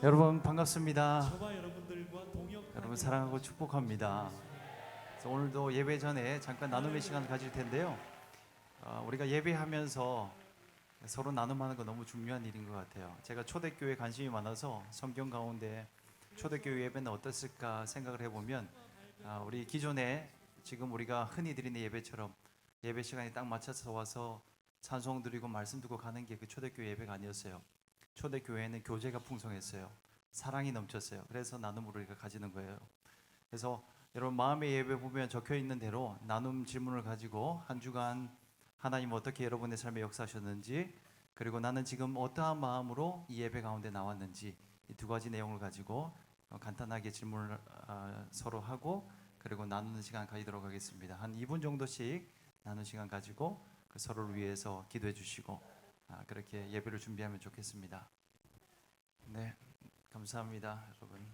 여러분 반갑습니다. 여러분 사랑하고 축복합니다. 그래서 오늘도 예배 전에 잠깐 나눔의 시간 가질 텐데요. 우리가 예배하면서 서로 나눔하는 거 너무 중요한 일인 것 같아요. 제가 초대교회에 관심이 많아서 성경 가운데 초대교회 예배는 어땠을까 생각을 해보면 우리 기존에 지금 우리가 흔히 드리는 예배처럼 예배 시간에 딱 맞춰서 와서 찬송 드리고 말씀 듣고 가는 게 그 초대교회 예배가 아니었어요. 초대교회는 교제가 풍성했어요. 사랑이 넘쳤어요. 그래서 나눔을 우리가 가지는 거예요. 그래서 여러분 마음의 예배 보면 적혀있는 대로 나눔 질문을 가지고 한 주간 하나님 어떻게 여러분의 삶에 역사하셨는지, 그리고 나는 지금 어떠한 마음으로 이 예배 가운데 나왔는지, 이 두 가지 내용을 가지고 간단하게 질문을 서로 하고 그리고 나누는 시간 가지도록 하겠습니다. 한 2분 정도씩 나누는 시간 가지고 서로를 위해서 기도해 주시고 그렇게 예배를 준비하면 좋겠습니다. 네, 감사합니다, 여러분.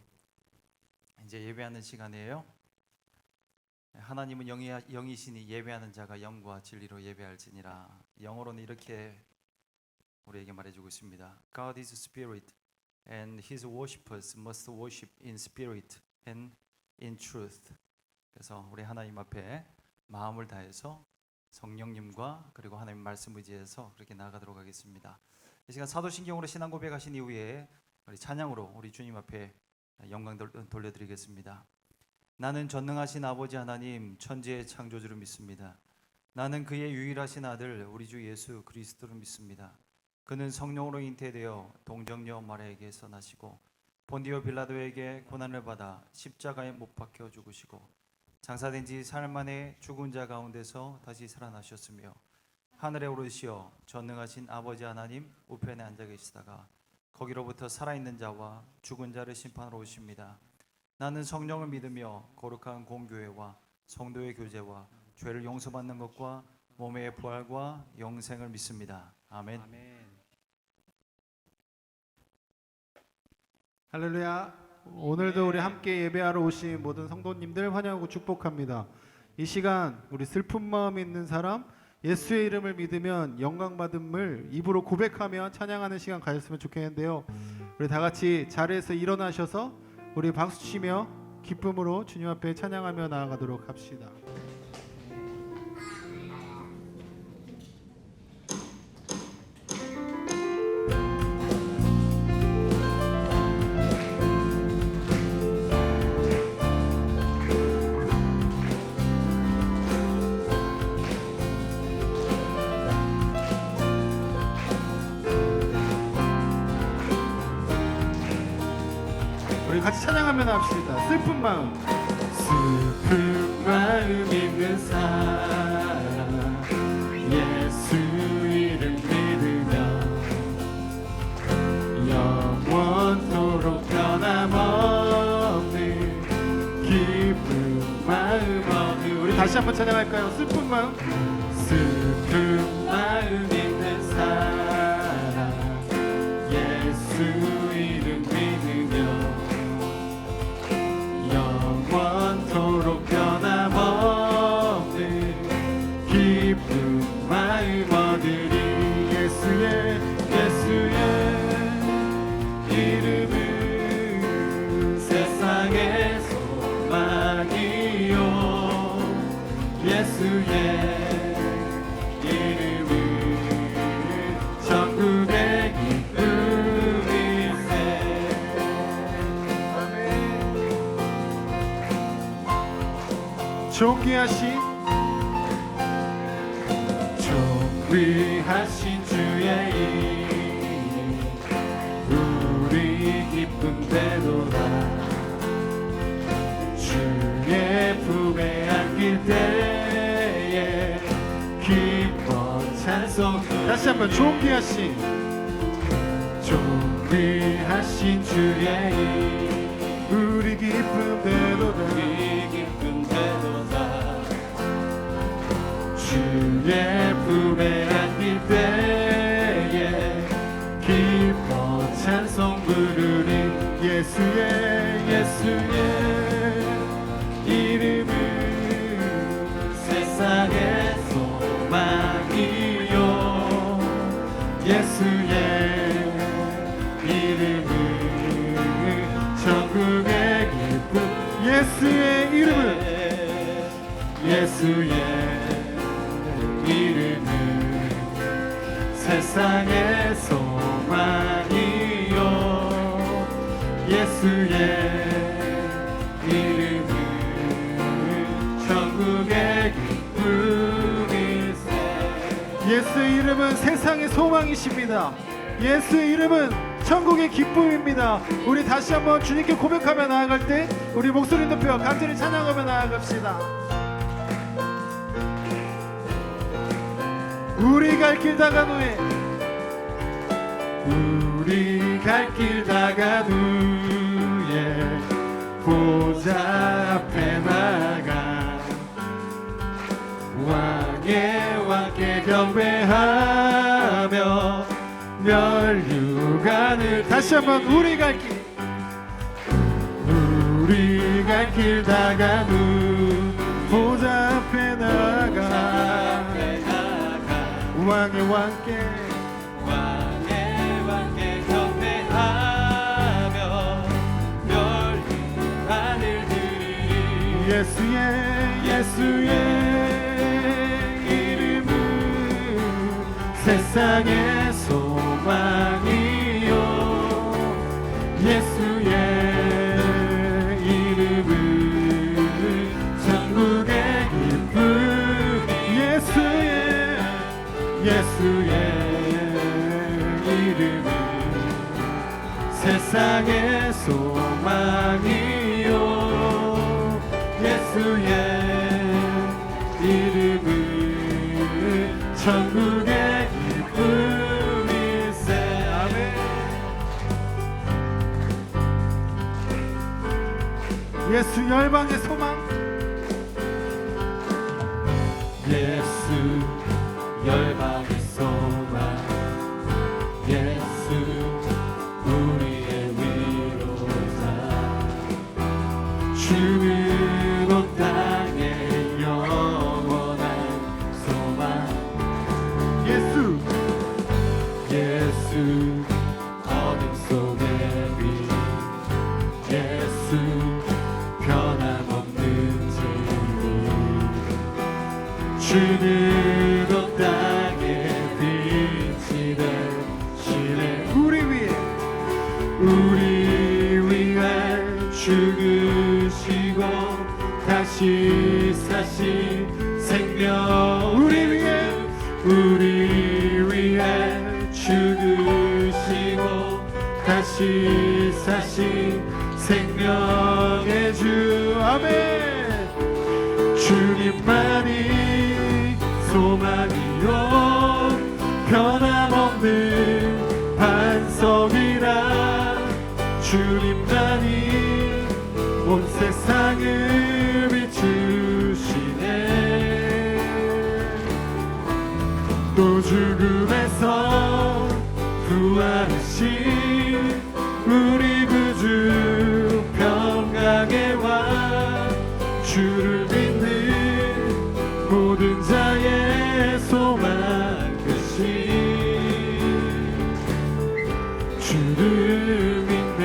이제 예배하는 시간이에요. 하나님은 영이시니 예배하는 자가 영과 진리로 예배할지니라. 영어로는 이렇게 우리에게 말해주고 있습니다. God is spirit, and His worshippers must worship in spirit and in truth. 그래서 우리 하나님 앞에 마음을 다해서 성령님과 그리고 하나님 말씀 의지해서 그렇게 나아가도록 하겠습니다. 이 시간 사도신경으로 신앙 고백하신 이후에 우리 찬양으로 우리 주님 앞에 영광 돌려드리겠습니다. 나는 전능하신 아버지 하나님 천지의 창조주를 믿습니다. 나는 그의 유일하신 아들 우리 주 예수 그리스도를 믿습니다. 그는 성령으로 잉태되어 동정녀 마리아에게서 나시고 본디오 빌라도에게 고난을 받아 십자가에 못 박혀 죽으시고 장사된 지 사흘 만에 죽은 자 가운데서 다시 살아나셨으며 하늘에 오르시어 전능하신 아버지 하나님 우편에 앉아 계시다가 거기로부터 살아있는 자와 죽은 자를 심판하러 오십니다. 나는 성령을 믿으며 거룩한 공교회와 성도의 교제와 죄를 용서받는 것과 몸의 부활과 영생을 믿습니다. 아멘. 할렐루야. 오늘도 우리 함께 예배하러 오신 모든 성도님들 환영하고 축복합니다. 이 시간 우리 슬픈 마음이 있는 사람, 예수의 이름을 믿으면 영광 받음을 입으로 고백하며 찬양하는 시간 가졌으면 좋겠는데요. 우리 다 같이 자리에서 일어나셔서 우리 박수 치며 기쁨으로 주님 앞에 찬양하며 나아가도록 합시다. 같이 찬양하며 합시다. 슬픈 마음. 슬픈 마음 있는 사람 예수 이름 믿으며 영원토록 변함없는 기쁜 마음 얻는 우리 다시 한번 찬양할까요? 슬픈 마음. 슬픈 마음 있는 사람 예수 이름 믿으며 영원토록 변함없는 기쁜 마음 얻으리. 예수의 이름은 세상의 소망이요 예수의 이름은 천국의 기쁨일세. 존귀하신 주의 이름 우리 기쁨 되도다. 주의 품에 안길 때에 기뻐 찬송. 다시 한번 존귀하신 주의 이름 우리 기쁨 되도다. 주의 품에 안길 때에 기뻐 찬송 부르리. 예수의 이름은 세상의 소망이요 예수의 이름은 예수의 이름은 세상의 소망이요 예수의 이름은 천국의 기쁨일세. 예수의 이름은 세상의 소망이십니다. 예수의 이름은 천국의 기쁨입니다. 우리 다시 한번 주님께 고백하며 나아갈 때 우리 목소리 높여 간절히 찬양하며 나아갑시다. 우리 갈 길 다간 후에 우리 갈 길 다간 후에 보좌 앞에 나가 왕의 왕께 경배하며 멸류관을 다시 한번 우리 갈 길 우리 갈 길 다간 후 보좌 앞에 나가 왕의 왕께 경배하며 멸류관을 드리리. 예수의 이름은 세상의 소망이요 예수의 이름은 천국의 기쁨 예수의 이름은 세상의 소망이요 예수의 이름은 천국의 기쁨일세. 아멘. 예수 열방의 소망 예수 열방의 소망 예수 우리의 위로자 주는 온 땅의 영원한 소망 예수 어둠 속의 빛 예수 변함없는 진리 주는 온 땅에 빛이 되시네. 우리 위해 죽으시고 다시 사신 생명 우리 위해 죽으시고 다시 사신 생명의 주 아멘. 주님만이 소망이요 변함없는 반석이라 주님만이 온 세상을 비추시네. 또 죽음에서 부활하신 우리 구주 평강의 왕 주를 믿는 모든 자의 소망 크신 주를 믿네.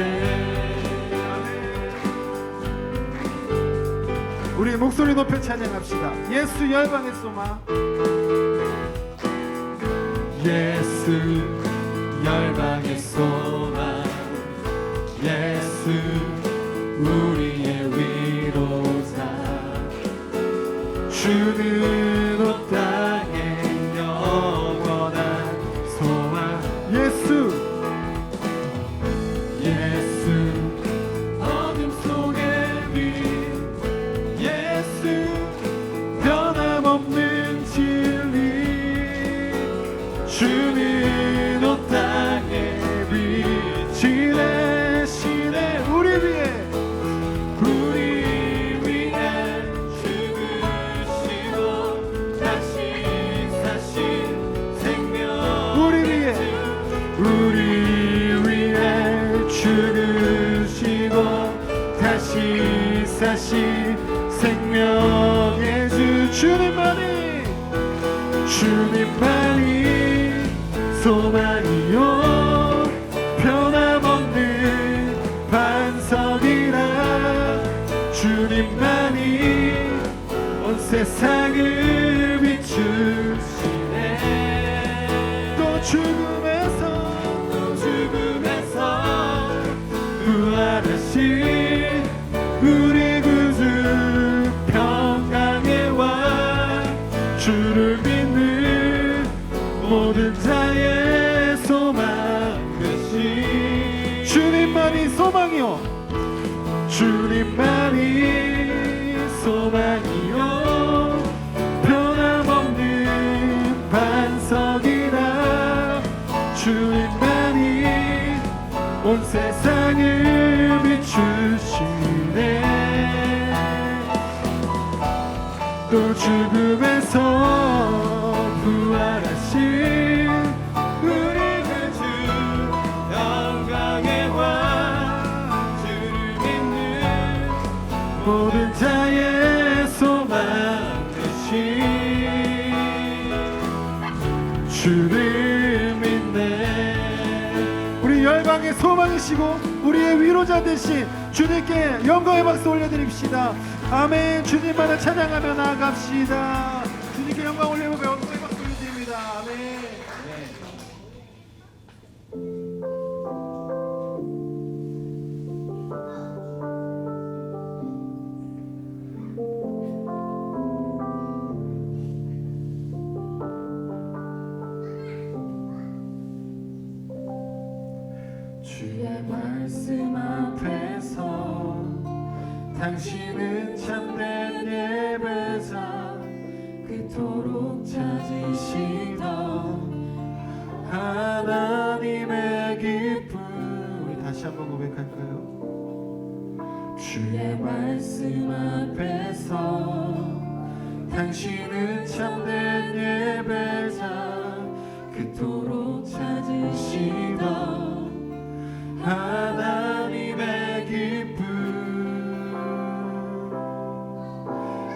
우리 목소리 높여 찬양합시다. 예수 열방의 소망 예수 열방의 소망 예수 우리의 위로자 주는 온 땅의 영원한 소망 예수 어둠 속의 빛 예수 변함없는 진리 주는 온 땅에 빛이 되시네. 우리 위해 죽으시고 다시 사신 생명 우리 위해 죽으시고 다시 사신 생명의 주 주님만이 소망이요 변함없는 반석이라 주님만이 온 세상을 비추시네. 또 죽음에서 부활하신 우리 구주 평강의 왕, 주를 믿는 모든 자의 소망 되신 주님만이 소망이요, 주님만이 소망이요 변함없는 반석이라. 주님만이 온 세상을 비추시네. 또 죽음에서 부활하신 우리 구주 영광의 왕, 주를 믿는 모든 자의 소망 되신 주를 믿네. 우리 열방의 소망이시고 우리의 위로자 되신 주님께 영광의 박수 올려드립시다. 아멘. 주님만을 찬양하며 나아갑시다. 주님께 영광 올려보고 영광의 박수 올려드립니다. 아멘. 주의 말씀 앞에서 당신은 참된 예배자, 그토록 찾으시던 하나님의 기쁨. 우리 다시 한번 고백할까요? 주의 말씀 앞에서 당신은 참된 예배자, 그토록 찾으시던 하나님의 기쁨.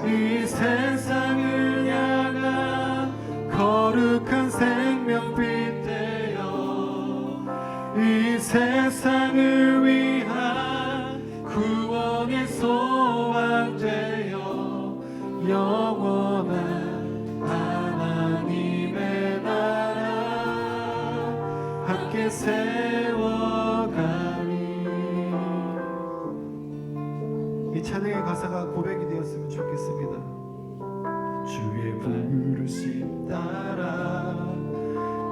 이 세상을 향한 거룩한 생명빛 되어, 이 세상을 위한 구원의 소망 되어, 영원한 하나님의 나라 함께 세워가리. 이 찬양의 가사가 고백이 되었으면 좋겠습니다. 주의 부르심 따라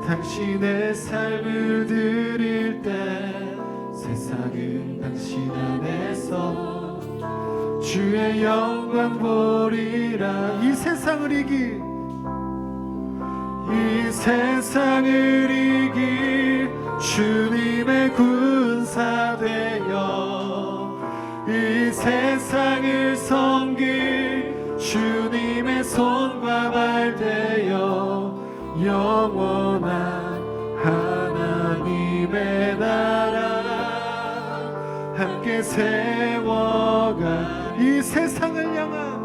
당신의 삶을 드릴 때, 세상은 당신 안에서 주의 영광 보리라. 이 세상을 이길, 이 세상을 이길 주님의 군사 되어, 이 세상을 섬길 주님의 손과 발 되어, 영원한 하나님의 나라 함께 세워가. 이 세상을 향한,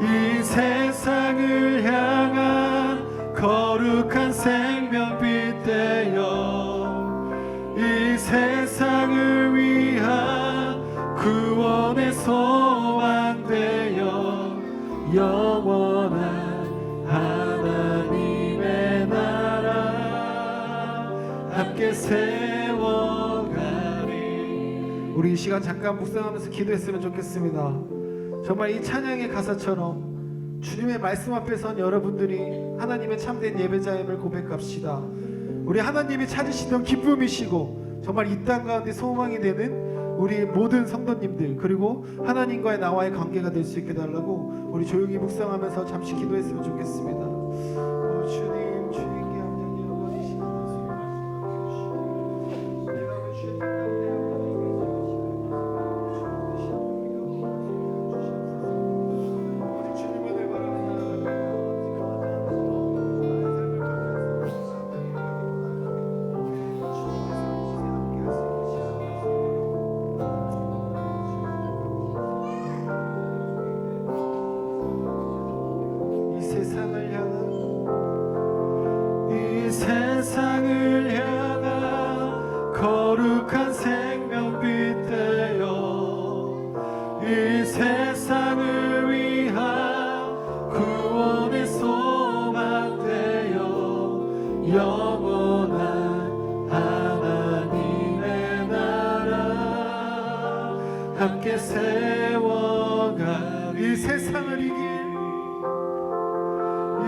이 세상을 향한 거룩한 생명빛 되어, 이 세상을 위한 구원의 소망 되어, 영원한 하나님의 나라 함께 세워가리. 우리 이 시간 잠깐 묵상하면서 기도했으면 좋겠습니다. 정말 이 찬양의 가사처럼 주님의 말씀 앞에 선 여러분들이 하나님의 참된 예배자임을 고백합시다. 우리 하나님이 찾으시던 기쁨이시고 정말 이 땅 가운데 소망이 되는 우리 모든 성도님들, 그리고 하나님과의 나와의 관계가 될 수 있게 달라고 우리 조용히 묵상하면서 잠시 기도했으면 좋겠습니다. 주님, 주님께 함께 영원히 시간 말씀을 내가 우리 주님 가운데 오직 주님만을 이 세상을 향한 함께 세워가 이 세상을 이길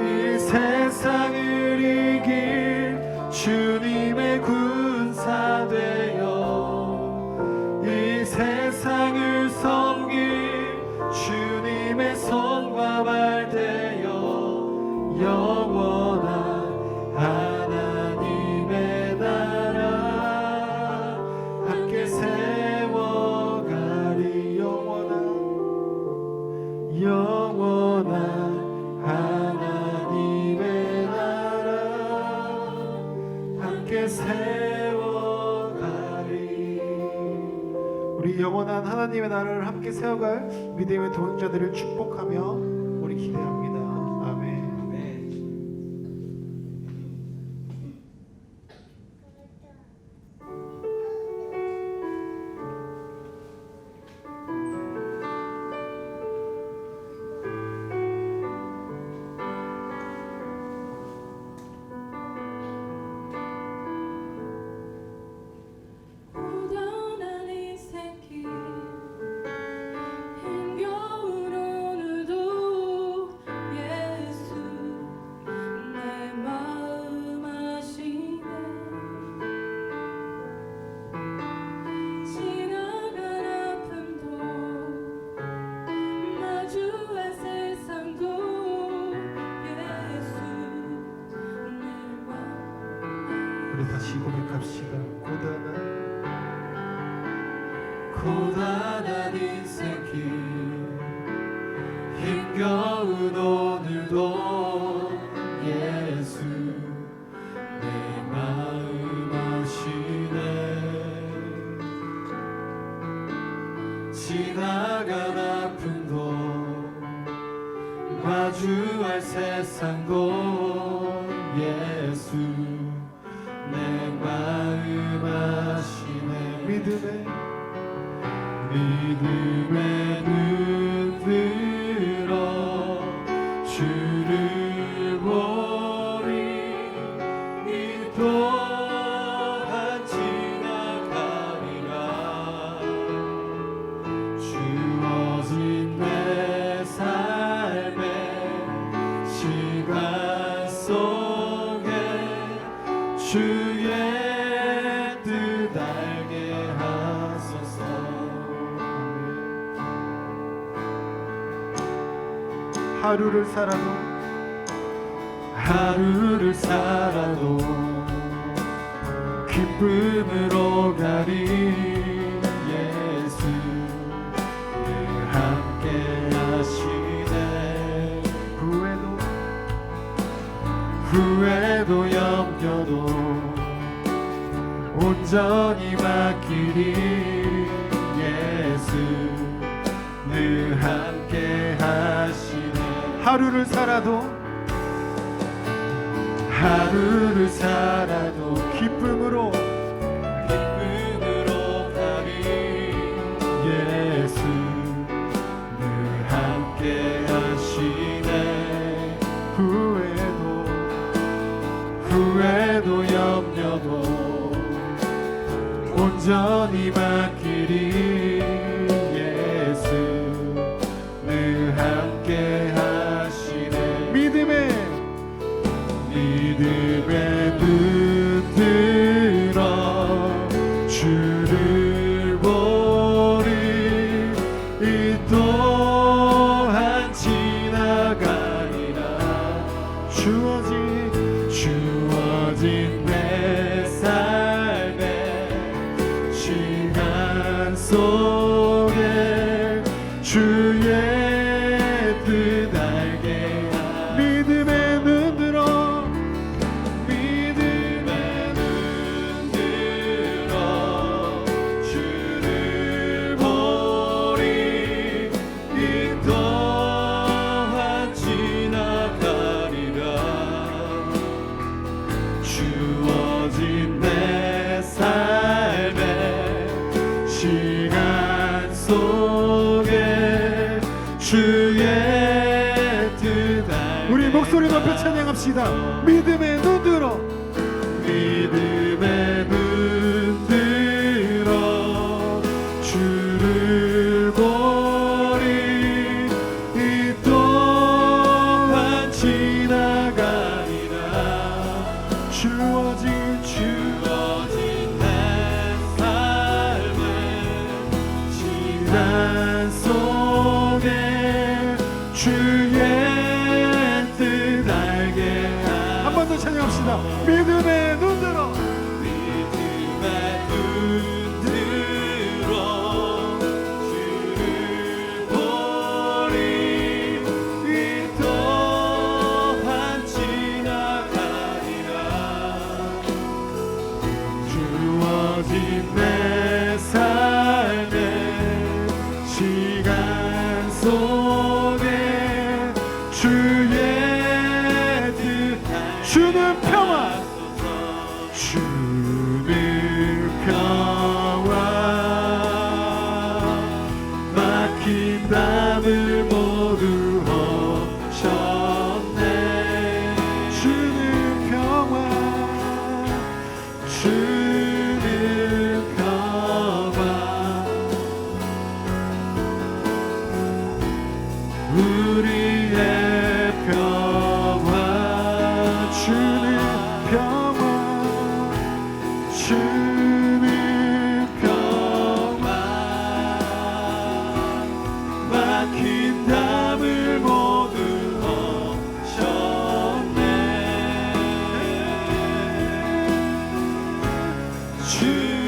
이 세상을 이길 주님의 군사 되어 이 세상을 섬길 주님의 손과 발 되어 영원한 하나님의 나라 함께 세워가리 영원한 하나님의 나라 함께 세워가리. 우리 영원한 하나님의 나라를 함께 세워갈 믿음의 동역자들을 축복하며 우리 기대합니다. 아멘. 고단한 인생길 힘겨운 오늘도 예수 내 마음 아시네. 지나간 아픔도 마주한 세상도 예수 내 마음. 우리 다시 고백합시다. 고단한 인생길 힘겨운 오늘도 예수 내 마음 아시네. 지나간 아픔도 마주할 세상도 예수 내 마음 아시네. 믿음의 눈 들어 주를 보리 이 또한 지나가리라. 주어진 내 삶의 시간 속에 주의 뜻 알게 하소서. 하루를 살아도 기쁨으로 가리 예수 늘 함께 하시네. 후회도 염려도 온전히 맡기리 예수 늘 함께 하시네. 하루를 살아도 기쁨으로 가리 예수 늘 함께 하시네. 후회도 염려도 온전히 맡기리 예수 늘 함께 하시네. 믿음의 눈 들어 주를 보리 이 또한 지나가리라. 주어진 내 삶의 시간 속에 주의 뜻 알게 믿음의 눈 들어 주를 보리 이 또한 지나가리라. 주어진 내 삶의 시간 속에 주의 뜻 알게. 우리 목소리 높여 찬양합시다. 믿음의 눈 들어 주를 믿음의 눈 들어 믿음의 눈 들어 주를 보리 이 또한 지나가리라 주어진 내 삶의 시간 속에 주의 뜻 주는 평화 주는 평화 막힌 담을 모두 허셨네 주는 평화 주는 평화 우리의 평화 주는 평화 주는 평화 막힌 담을 모두 허셨네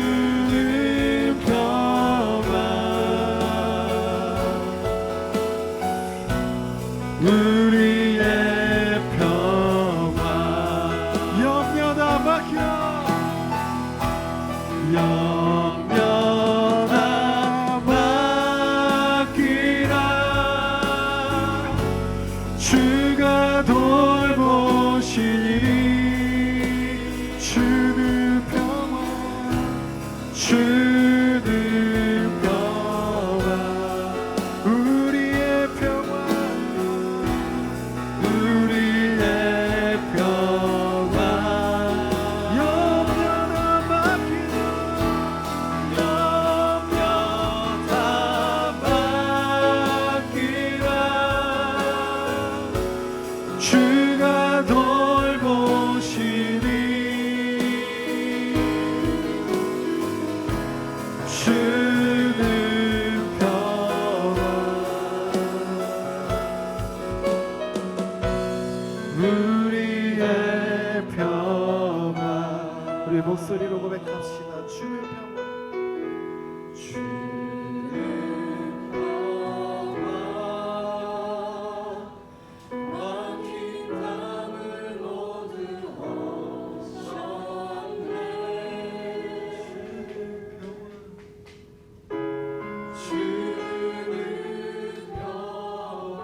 주는 평화 우리의 평화 염려 다 막혀 염려 다 맡기라 주가 돌보시니 주는 평화 주는 평화 우리의 평화 우리의 평화 염려 다 막히라 염려 다 맡기라 주가 돌보시니 주는 평화 우리의 평화 우리 목소리로 고백합시다 주의 평화 주는 평화 막힌 담을 모두 허셨네 주는 평화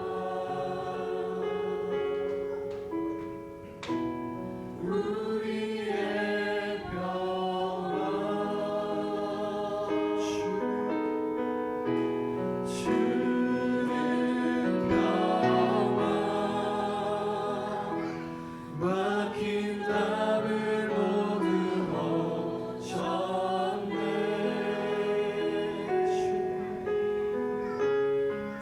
우리의 평화 주는 평화 막힌 담을 모두 허셨네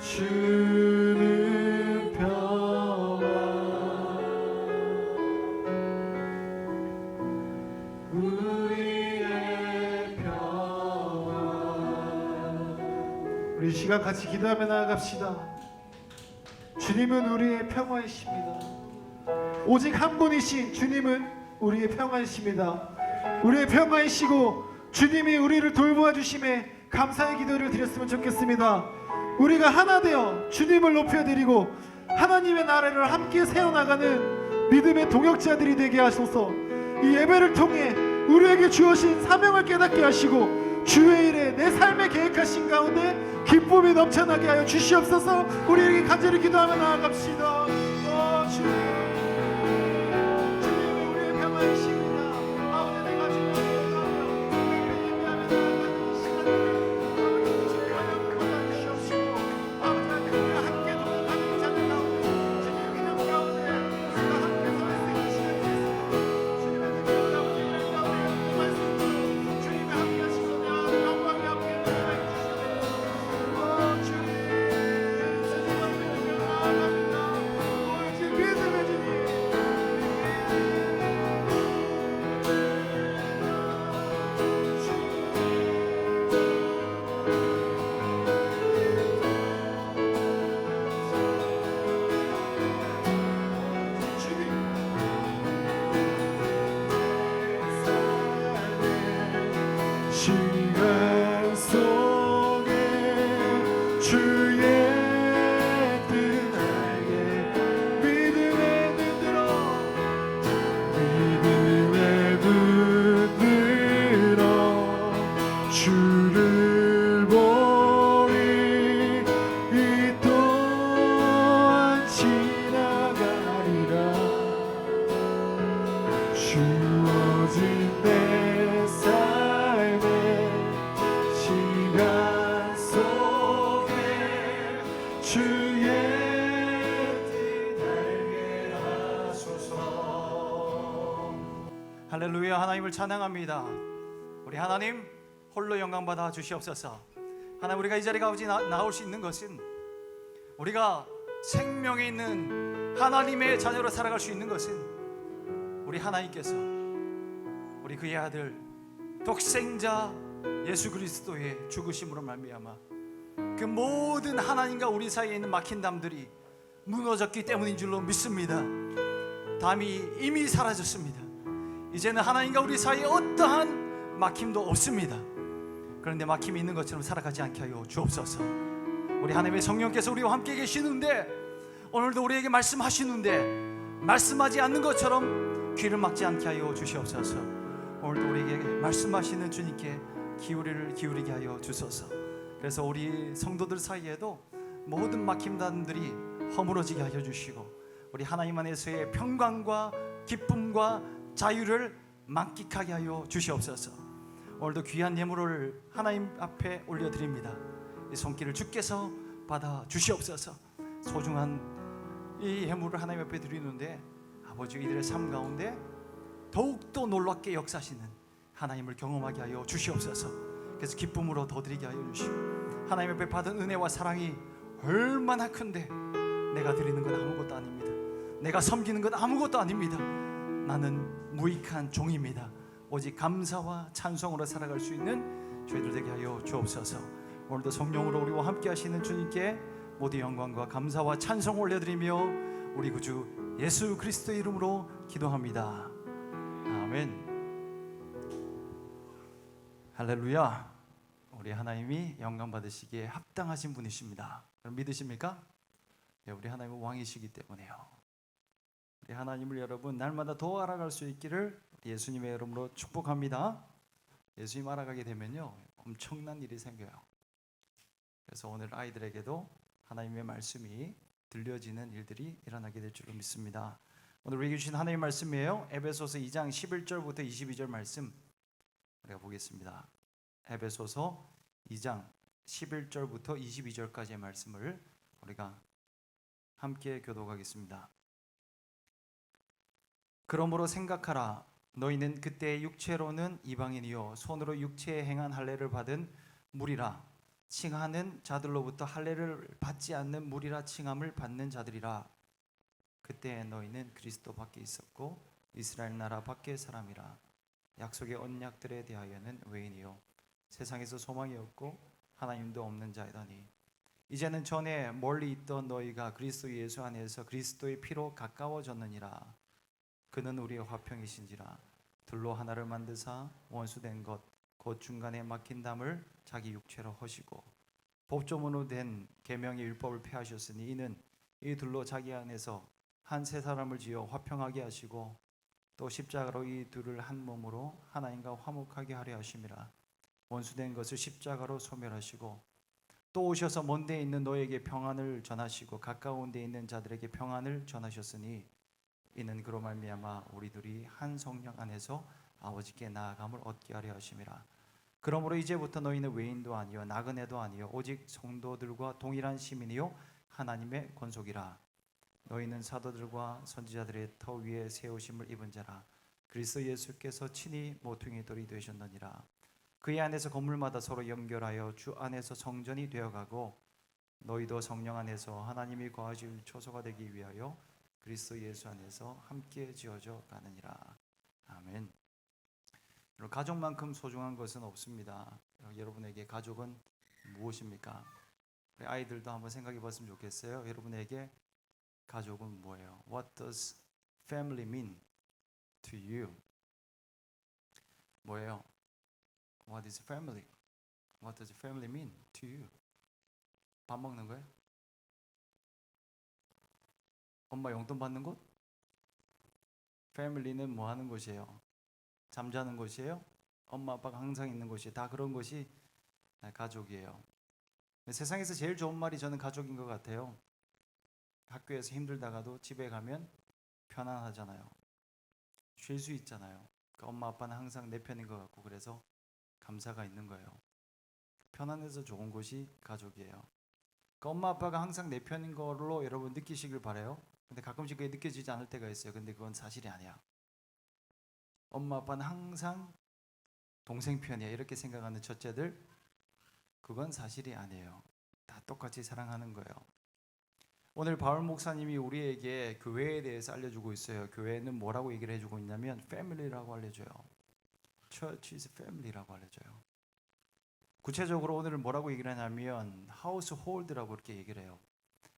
주는 평화 우리의 평화 우리 시간 같이 기도하며 나아갑시다. 주님은 우리의 평화이십니다. 오직 한 분이신 주님은 우리의 평화이십니다. 우리의 평화이시고 주님이 우리를 돌보아 주심에 감사의 기도를 드렸으면 좋겠습니다. 우리가 하나 되어 주님을 높여드리고 하나님의 나라를 함께 세워나가는 믿음의 동역자들이 되게 하소서. 이 예배를 통해 우리에게 주어진 사명을 깨닫게 하시고 주의 일에 내 삶에 계획하신 가운데 기쁨이 넘쳐나게 하여 주시옵소서. 우리에게 간절히 기도하며 나아갑시다. 주님, 주님이 우리의 평화이십니다. 아버지, 내가 주님을 기도하며 예배하며 나아가는 이 시간을 아버지 주의 하나님 보다 주시옵시고 아버지 하나님 우리가 함께 동행하는 이 자들 가운데 주님의 기념 가운데 우리가 함께 서 있는 이 시간이 됐습니다. 주님의 기념 가운데 이런 가운데 이 말씀으로 주님이 함께 하시며 영광이 함께 임하여 주시옵소서. 주님 앞에 나아갑니다. 하나님을 찬양합니다. 우리 하나님 홀로 영광 받아 주시옵소서. 하나님, 우리가 이 자리에 나올 수 있는 것은 우리가 생명에 있는 하나님의 자녀로 살아갈 수 있는 것은 우리 하나님께서 우리 그의 아들 독생자 예수 그리스도의 죽으심으로 말미암아 그 모든 하나님과 우리 사이에 있는 막힌 담들이 무너졌기 때문인 줄로 믿습니다. 담이 이미 사라졌습니다. 이제는 하나님과 우리 사이에 어떠한 막힘도 없습니다. 그런데 막힘이 있는 것처럼 살아가지 않게 하여 주옵소서. 우리 하나님의 성령께서 우리와 함께 계시는데 오늘도 우리에게 말씀하시는데 말씀하지 않는 것처럼 귀를 막지 않게 하여 주시옵소서. 오늘도 우리에게 말씀하시는 주님께 기울이게 하여 주소서. 그래서 우리 성도들 사이에도 모든 막힘단들이 허물어지게 하여 주시고 우리 하나님 안에서의 평강과 기쁨과 자유를 만끽하게 하여 주시옵소서. 오늘도 귀한 예물을 하나님 앞에 올려드립니다. 이 손길을 주께서 받아 주시옵소서. 소중한 이 예물을 하나님 앞에 드리는데 아버지, 이들의 삶 가운데 더욱더 놀랍게 역사하시는 하나님을 경험하게 하여 주시옵소서. 그래서 기쁨으로 더 드리게 하여 주시고 하나님 앞에 받은 은혜와 사랑이 얼마나 큰데 내가 드리는 건 아무것도 아닙니다. 내가 섬기는 건 아무것도 아닙니다. 나는 무익한 종입니다. 오직 감사와 찬송으로 살아갈 수 있는 저희들 되게 하여 주옵소서. 오늘도 성령으로 우리와 함께 하시는 주님께 모든 영광과 감사와 찬송 올려드리며 우리 구주 예수 그리스도의 이름으로 기도합니다. 아멘. 할렐루야. 우리 하나님이 영광 받으시기에 합당하신 분이십니다. 여러분 믿으십니까? 네, 우리 하나님은 왕이시기 때문에요. 우리 하나님을 여러분 날마다 더 알아갈 수 있기를 예수님의 이름으로 축복합니다. 예수님 알아가게 되면요 엄청난 일이 생겨요. 그래서 오늘 아이들에게도 하나님의 말씀이 들려지는 일들이 일어나게 될 줄로 믿습니다. 오늘 우리에게 주신 하나님의 말씀이에요. 에베소서 2장 11절부터 22절 말씀 우리가 보겠습니다. 에베소서 2장 11절부터 22절까지의 말씀을 우리가 함께 교독하겠습니다. 그러므로 생각하라. 너희는 그때 육체로는 이방인이요 손으로 육체에 행한 할례를 받은 무리라. 칭하는 자들로부터 할례를 받지 않는 무리라 칭함을 받는 자들이라. 그때 너희는 그리스도 밖에 있었고 이스라엘 나라 밖의 사람이라. 약속의 언약들에 대하여는 외인이요 세상에서 소망이 없고 하나님도 없는 자이다니. 이제는 전에 멀리 있던 너희가 그리스도 예수 안에서 그리스도의 피로 가까워졌느니라. 그는 우리의 화평이신지라. 둘로 하나를 만드사 원수된 것 곧 중간에 막힌 담을 자기 육체로 허시고 법조문으로 된 계명의 율법을 폐하셨으니 이는 이 둘로 자기 안에서 한 세 사람을 지어 화평하게 하시고 또 십자가로 이 둘을 한 몸으로 하나님과 화목하게 하려 하심이라. 원수된 것을 십자가로 소멸하시고 또 오셔서 먼 데 있는 너에게 평안을 전하시고 가까운 데 있는 자들에게 평안을 전하셨으니 이는 그로 말미암아 우리 둘이 한 성령 안에서 아버지께 나아감을 얻게 하려 하심이라. 그러므로 이제부터 너희는 외인도 아니요 나그네도 아니요 오직 성도들과 동일한 시민이요 하나님의 권속이라. 너희는 사도들과 선지자들의 터 위에 세우심을 입은 자라. 그리스도 예수께서 친히 모퉁이 돌이 되셨느니라. 그의 안에서 건물마다 서로 연결하여 주 안에서 성전이 되어가고 너희도 성령 안에서 하나님이 거하실 초소가 되기 위하여 그리스도 예수 안에서 함께 지어져 가느니라. 아멘. 가족만큼 소중한 것은 없습니다. 여러분에게 가족은 무엇입니까? 우리 아이들도 한번 생각해 봤으면 좋겠어요. 여러분에게 가족은 뭐예요? What does family mean to you? 뭐예요? What is family? What does family mean to you? 밥 먹는 거예요? 엄마 용돈 받는 곳? 패밀리는 뭐 하는 곳이에요? 잠자는 곳이에요? 엄마 아빠가 항상 있는 곳이 다 그런 곳이 가족이에요. 세상에서 제일 좋은 말이 저는 가족인 것 같아요. 학교에서 힘들다가도 집에 가면 편안하잖아요. 쉴 수 있잖아요. 그러니까 엄마 아빠는 항상 내 편인 것 같고 그래서 감사가 있는 거예요. 편안해서 좋은 곳이 가족이에요. 그러니까 엄마 아빠가 항상 내 편인 걸로 여러분 느끼시길 바라요. 근데 가끔씩 그게 느껴지지 않을 때가 있어요. 근데 그건 사실이 아니야. 엄마 아빠는 항상 동생 편이야 이렇게 생각하는 첫째들, 그건 사실이 아니에요. 다 똑같이 사랑하는 거예요. 오늘 바울 목사님이 우리에게 교회에 대해서 알려주고 있어요. 교회는 뭐라고 얘기를 해주고 있냐면 family라고 알려줘요. Church is family라고 알려줘요. 구체적으로 오늘은 뭐라고 얘기를 하냐면 household라고 그렇게 얘기를 해요.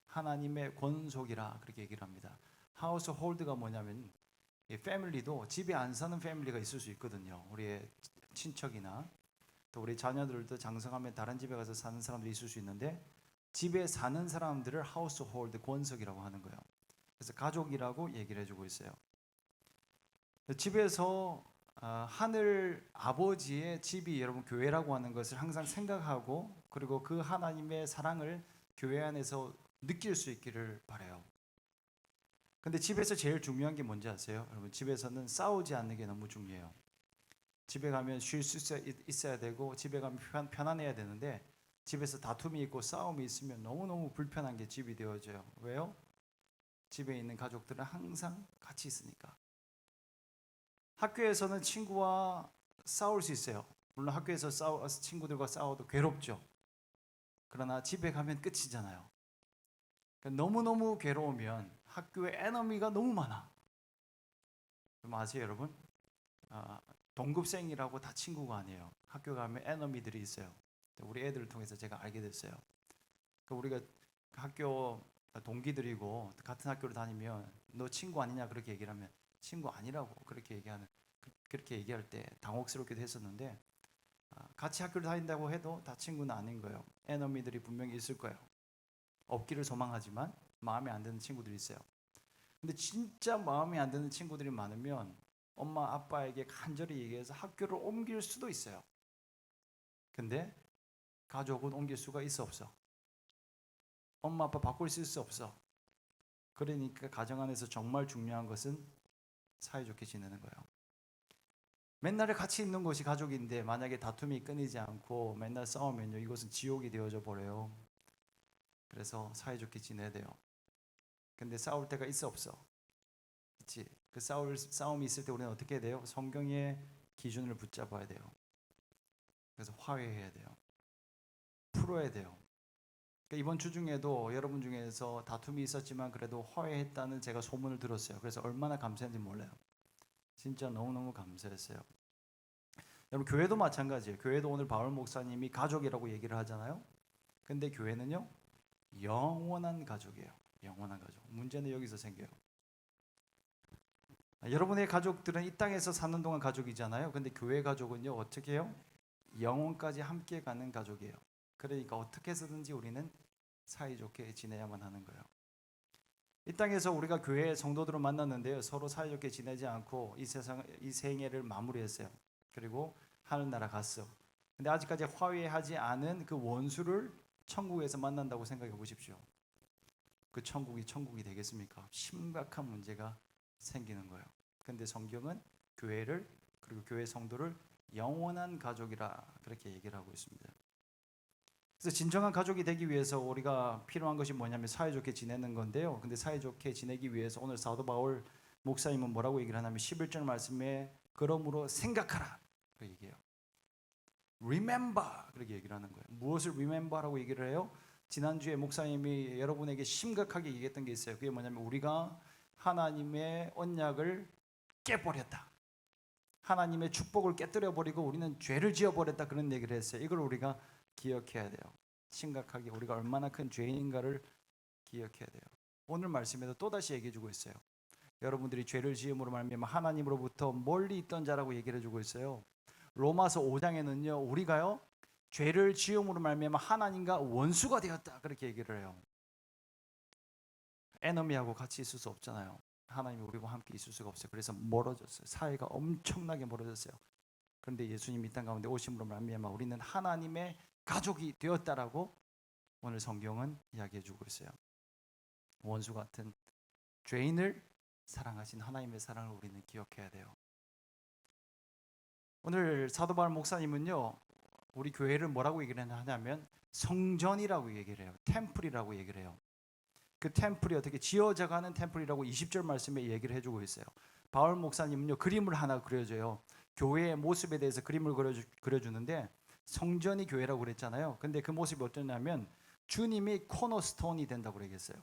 하나님의 권속이라 그렇게 얘기를 합니다. household가 뭐냐면 이 패밀리도 집에 안 사는 패밀리가 있을 수 있거든요. 우리의 친척이나 또 우리 자녀들도 장성하면 다른 집에 가서 사는 사람들이 있을 수 있는데 집에 사는 사람들을 household 권속이라고 하는 거예요. 그래서 가족이라고 얘기를 해주고 있어요. 집에서 하늘 아버지의 집이 여러분 교회라고 하는 것을 항상 생각하고 그리고 그 하나님의 사랑을 교회 안에서 느낄 수 있기를 바라요. 근데 집에서 제일 중요한 게 뭔지 아세요? 여러분 집에서는 싸우지 않는 게 너무 중요해요. 집에 가면 쉴 수 있어야 되고 집에 가면 편안해야 되는데 집에서 다툼이 있고 싸움이 있으면 너무너무 불편한 게 집이 되어져요. 왜요? 집에 있는 가족들은 항상 같이 있으니까. 학교에서는 친구와 싸울 수 있어요. 물론 학교에서 친구들과 싸워도 괴롭죠. 그러나 집에 가면 끝이잖아요. 그러니까 너무너무 괴로우면 학교에 에너미가 너무 많아. 아세요 여러분? 동급생이라고 다 친구가 아니에요. 학교 가면 에너미들이 있어요. 우리 애들을 통해서 제가 알게 됐어요. 우리가 학교 동기들이고 같은 학교를 다니면 너 친구 아니냐 그렇게 얘기를 하면 친구 아니라고 그렇게 얘기할 때 당혹스럽기도 했었는데 같이 학교를 다닌다고 해도 다 친구는 아닌 거예요. 에너미들이 분명히 있을 거예요. 없기를 소망하지만 마음에 안 드는 친구들이 있어요. 근데 진짜 마음에 안 드는 친구들이 많으면 엄마 아빠에게 간절히 얘기해서 학교를 옮길 수도 있어요. 근데 가족은 옮길 수가 있어 없어? 엄마 아빠 바꿀 수 없어. 그러니까 가정 안에서 정말 중요한 것은 사이좋게 지내는 거예요. 맨날 같이 있는 것이 가족인데 만약에 다툼이 끊이지 않고 맨날 싸우면요 이것은 지옥이 되어져 버려요. 그래서 사이좋게 지내야 돼요. 근데 싸울 때가 있어 없어? 그렇지? 그 싸움이 있을 때 우리는 어떻게 해야 돼요? 성경의 기준을 붙잡아야 돼요. 그래서 화해해야 돼요. 풀어야 돼요. 그러니까 이번 주 중에도 여러분 중에서 다툼이 있었지만 그래도 화해했다는 제가 소문을 들었어요. 그래서 얼마나 감사한지 몰라요. 진짜 너무너무 감사했어요. 여러분 교회도 마찬가지예요. 교회도 오늘 바울 목사님이 가족이라고 얘기를 하잖아요. 근데 교회는요 영원한 가족이에요. 영원한 가족. 문제는 여기서 생겨요. 여러분의 가족들은 이 땅에서 사는 동안 가족이잖아요. 근데 교회 가족은요 어떻게 해요? 영원까지 함께 가는 가족이에요. 그러니까 어떻게 해서든지 우리는 사이좋게 지내야만 하는 거예요. 이 땅에서 우리가 교회 성도들을 만났는데요 서로 사이좋게 지내지 않고 이 생애를 마무리했어요. 그리고 하늘나라 갔어. 근데 아직까지 화해하지 않은 그 원수를 천국에서 만난다고 생각해 보십시오. 그 천국이 되겠습니까? 심각한 문제가 생기는 거예요. 근데 성경은 교회를 그리고 교회 성도를 영원한 가족이라 그렇게 얘기를 하고 있습니다. 그래서 진정한 가족이 되기 위해서 우리가 필요한 것이 뭐냐면 사이좋게 지내는 건데요. 근데 사이좋게 지내기 위해서 오늘 사도 바울 목사님은 뭐라고 얘기를 하냐면 11절 말씀에 그러므로 생각하라 그렇게 얘기해요. Remember 그렇게 얘기를 하는 거예요. 무엇을 remember라고 얘기를 해요? 지난주에 목사님이 여러분에게 심각하게 얘기했던 게 있어요. 그게 뭐냐면 우리가 하나님의 언약을 깨버렸다. 하나님의 축복을 깨뜨려 버리고 우리는 죄를 지어 버렸다 그런 얘기를 했어요. 이걸 우리가 기억해야 돼요. 심각하게 우리가 얼마나 큰 죄인인가를 기억해야 돼요. 오늘 말씀에도 또다시 얘기해 주고 있어요. 여러분들이 죄를 지음으로 말미암아 하나님으로부터 멀리 있던 자라고 얘기를 해주고 있어요. 로마서 5장에는요 우리가요 죄를 지음으로 말미암아 하나님과 원수가 되었다 그렇게 얘기를 해요. 에너미하고 같이 있을 수 없잖아요. 하나님이 우리와 함께 있을 수가 없어요. 그래서 멀어졌어요. 사이가 엄청나게 멀어졌어요. 그런데 예수님이 이 땅 가운데 오심으로 말미암아 우리는 하나님의 가족이 되었다라고 오늘 성경은 이야기해주고 있어요. 원수 같은 죄인을 사랑하신 하나님의 사랑을 우리는 기억해야 돼요. 오늘 사도 바울 목사님은요 우리 교회를 뭐라고 얘기를 하냐면 성전이라고 얘기를 해요. 템플이라고 얘기를 해요. 그 템플이 어떻게 지어져가는 템플이라고 20절 말씀에 얘기를 해주고 있어요. 바울 목사님은요 그림을 하나 그려줘요. 교회의 모습에 대해서 그림을 그려주는데 성전이 교회라고 그랬잖아요. 근데 그 모습이 어떠냐면 주님이 코너스톤이 된다고 그러겠어요.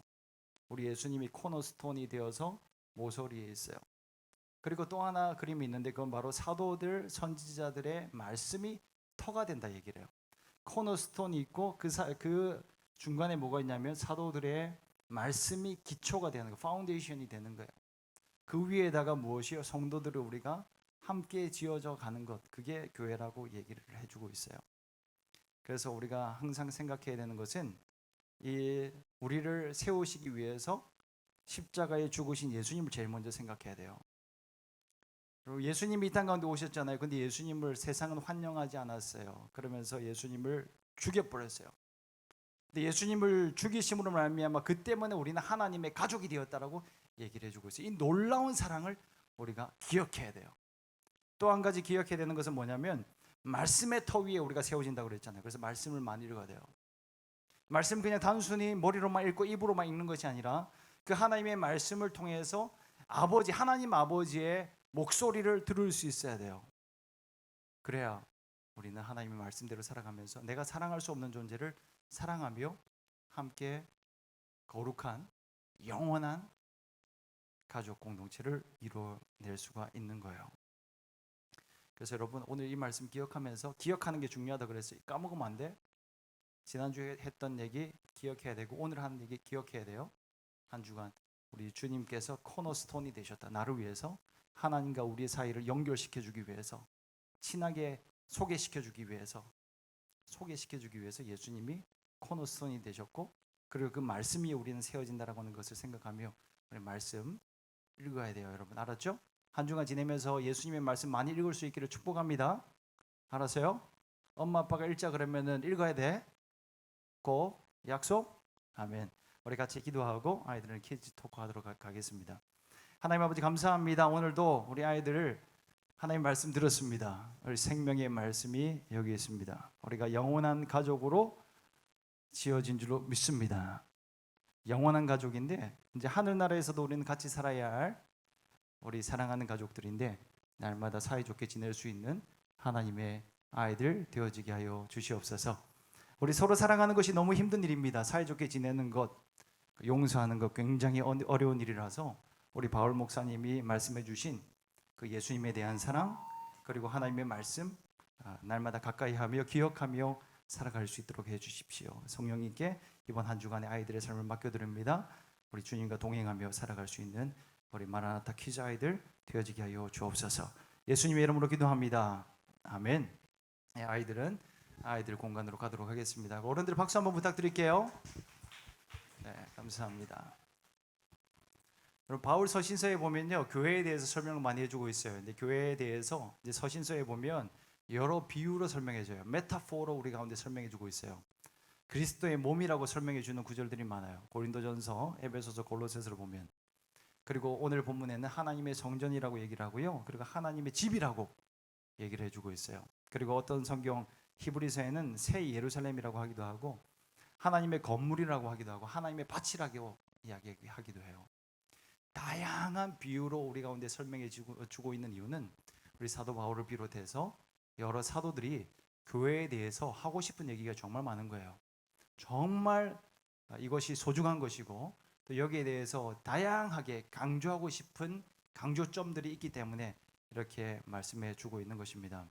우리 예수님이 코너스톤이 되어서 모서리에 있어요. 그리고 또 하나 그림이 있는데 그건 바로 사도들 선지자들의 말씀이 터가 된다 얘기를 해요. 코너스톤이 있고 그 중간에 뭐가 있냐면 사도들의 말씀이 기초가 되는 거, 파운데이션이 되는 거예요. 그 위에다가 무엇이요? 성도들을 우리가 함께 지어져 가는 것, 그게 교회라고 얘기를 해주고 있어요. 그래서 우리가 항상 생각해야 되는 것은 이 우리를 세우시기 위해서 십자가에 죽으신 예수님을 제일 먼저 생각해야 돼요. 그리고 예수님이 이 땅 가운데 오셨잖아요. 근데 예수님을 세상은 환영하지 않았어요. 그러면서 예수님을 죽여버렸어요. 근데 예수님을 죽이심으로 말미암아 그 때문에 우리는 하나님의 가족이 되었다라고 얘기를 해주고 있어요. 이 놀라운 사랑을 우리가 기억해야 돼요. 또 한 가지 기억해야 되는 것은 뭐냐면 말씀의 터 위에 우리가 세워진다고 그랬잖아요. 그래서 말씀을 많이 읽어야 돼요. 말씀 그냥 단순히 머리로만 읽고 입으로만 읽는 것이 아니라 그 하나님의 말씀을 통해서 하나님 아버지의 목소리를 들을 수 있어야 돼요. 그래야 우리는 하나님의 말씀대로 살아가면서 내가 사랑할 수 없는 존재를 사랑하며 함께 거룩한 영원한 가족 공동체를 이루어낼 수가 있는 거예요. 그래서 여러분 오늘 이 말씀 기억하면서 기억하는 게 중요하다 그랬어요. 까먹으면 안 돼. 지난주에 했던 얘기 기억해야 되고 오늘 하는 얘기 기억해야 돼요. 한 주간 우리 주님께서 코너스톤이 되셨다. 나를 위해서 하나님과 우리의 사이를 연결시켜주기 위해서 친하게 소개시켜주기 위해서 예수님이 코너스톤이 되셨고 그리고 그 말씀 위에 우리는 세워진다라고 하는 것을 생각하며 우리 말씀 읽어야 돼요. 여러분 알았죠? 한 주간 지내면서 예수님의 말씀 많이 읽을 수 있기를 축복합니다. 알았어요? 엄마 아빠가 읽자 그러면은 읽어야 돼. 꼭 약속? 아멘. 우리 같이 기도하고 아이들은 키즈 토크 하도록 가겠습니다. 하나님 아버지 감사합니다. 오늘도 우리 아이들을 하나님 말씀 들었습니다. 우리 생명의 말씀이 여기 있습니다. 우리가 영원한 가족으로 지어진 줄로 믿습니다. 영원한 가족인데 이제 하늘나라에서도 우리는 같이 살아야 할 우리 사랑하는 가족들인데 날마다 사이좋게 지낼 수 있는 하나님의 아이들 되어지게 하여 주시옵소서. 우리 서로 사랑하는 것이 너무 힘든 일입니다. 사이좋게 지내는 것, 용서하는 것 굉장히 어려운 일이라서 우리 바울 목사님이 말씀해 주신 그 예수님에 대한 사랑 그리고 하나님의 말씀 날마다 가까이 하며 기억하며 살아갈 수 있도록 해 주십시오. 성령님께 이번 한 주간의 아이들의 삶을 맡겨드립니다. 우리 주님과 동행하며 살아갈 수 있는 우리 마라나타 키즈 아이들 되어지게 하여 주옵소서. 예수님의 이름으로 기도합니다. 아멘. 아이들 공간으로 가도록 하겠습니다. 어른들 박수 한번 부탁드릴게요. 네, 감사합니다. 여러분 바울 서신서에 보면요 교회에 대해서 설명을 많이 해주고 있어요. 근데 교회에 대해서 이제 서신서에 보면 여러 비유로 설명해줘요. 메타포로 우리 가운데 설명해주고 있어요. 그리스도의 몸이라고 설명해주는 구절들이 많아요. 고린도전서, 에베소서, 골로새서를 보면 그리고 오늘 본문에는 하나님의 성전이라고 얘기를 하고요. 그리고 하나님의 집이라고 얘기를 해주고 있어요. 그리고 어떤 성경 히브리서에는 새 예루살렘이라고 하기도 하고 하나님의 건물이라고 하기도 하고 하나님의 밭이라고 이야기하기도 해요. 다양한 비유로 우리 가운데 설명해 주고 있는 이유는 우리 사도 바울을 비롯해서 여러 사도들이 교회에 대해서 하고 싶은 얘기가 정말 많은 거예요. 정말 이것이 소중한 것이고 또 여기에 대해서 다양하게 강조하고 싶은 강조점들이 있기 때문에 이렇게 말씀해 주고 있는 것입니다.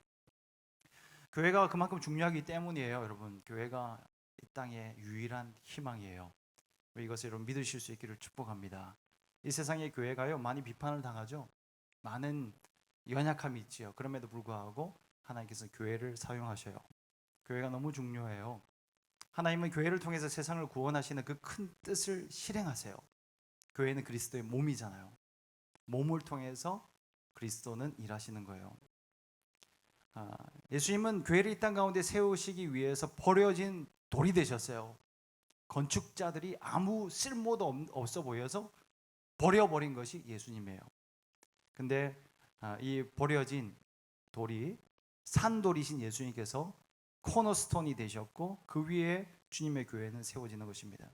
교회가 그만큼 중요하기 때문이에요. 여러분 교회가 이 땅의 유일한 희망이에요. 이것을 여러분 믿으실 수 있기를 축복합니다. 이 세상의 교회가요 많이 비판을 당하죠. 많은 연약함이 있지요. 그럼에도 불구하고 하나님께서 교회를 사용하셔요. 교회가 너무 중요해요. 하나님은 교회를 통해서 세상을 구원하시는 그 큰 뜻을 실행하세요. 교회는 그리스도의 몸이잖아요. 몸을 통해서 그리스도는 일하시는 거예요. 예수님은 교회를 이 땅 가운데 세우시기 위해서 버려진 돌이 되셨어요. 건축자들이 아무 쓸모도 없어 보여서 버려버린 것이 예수님이에요. 근데 이 버려진 돌이 산돌이신 예수님께서 코너스톤이 되셨고 그 위에 주님의 교회는 세워지는 것입니다.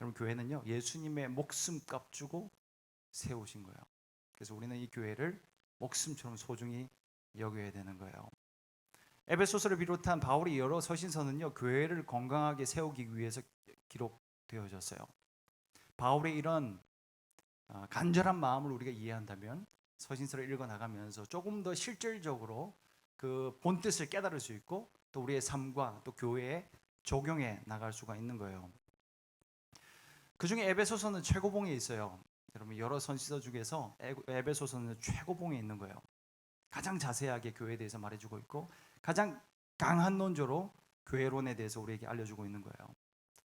여러분 교회는요 예수님의 목숨값 주고 세우신 거예요. 그래서 우리는 이 교회를 목숨처럼 소중히 여겨야 되는 거예요. 에베소서를 비롯한 바울이 여러 서신서는요, 교회를 건강하게 세우기 위해서 기록되어졌어요. 바울의 이런 간절한 마음을 우리가 이해한다면 서신서를 읽어 나가면서 조금 더 실질적으로 그 본뜻을 깨달을 수 있고 또 우리의 삶과 또 교회에 적용해 나갈 수가 있는 거예요. 그 중에 에베소서는 최고봉에 있어요. 여러분 여러 서신서 중에서 에베소서는 최고봉에 있는 거예요. 가장 자세하게 교회에 대해서 말해주고 있고 가장 강한 논조로 교회론에 대해서 우리에게 알려주고 있는 거예요.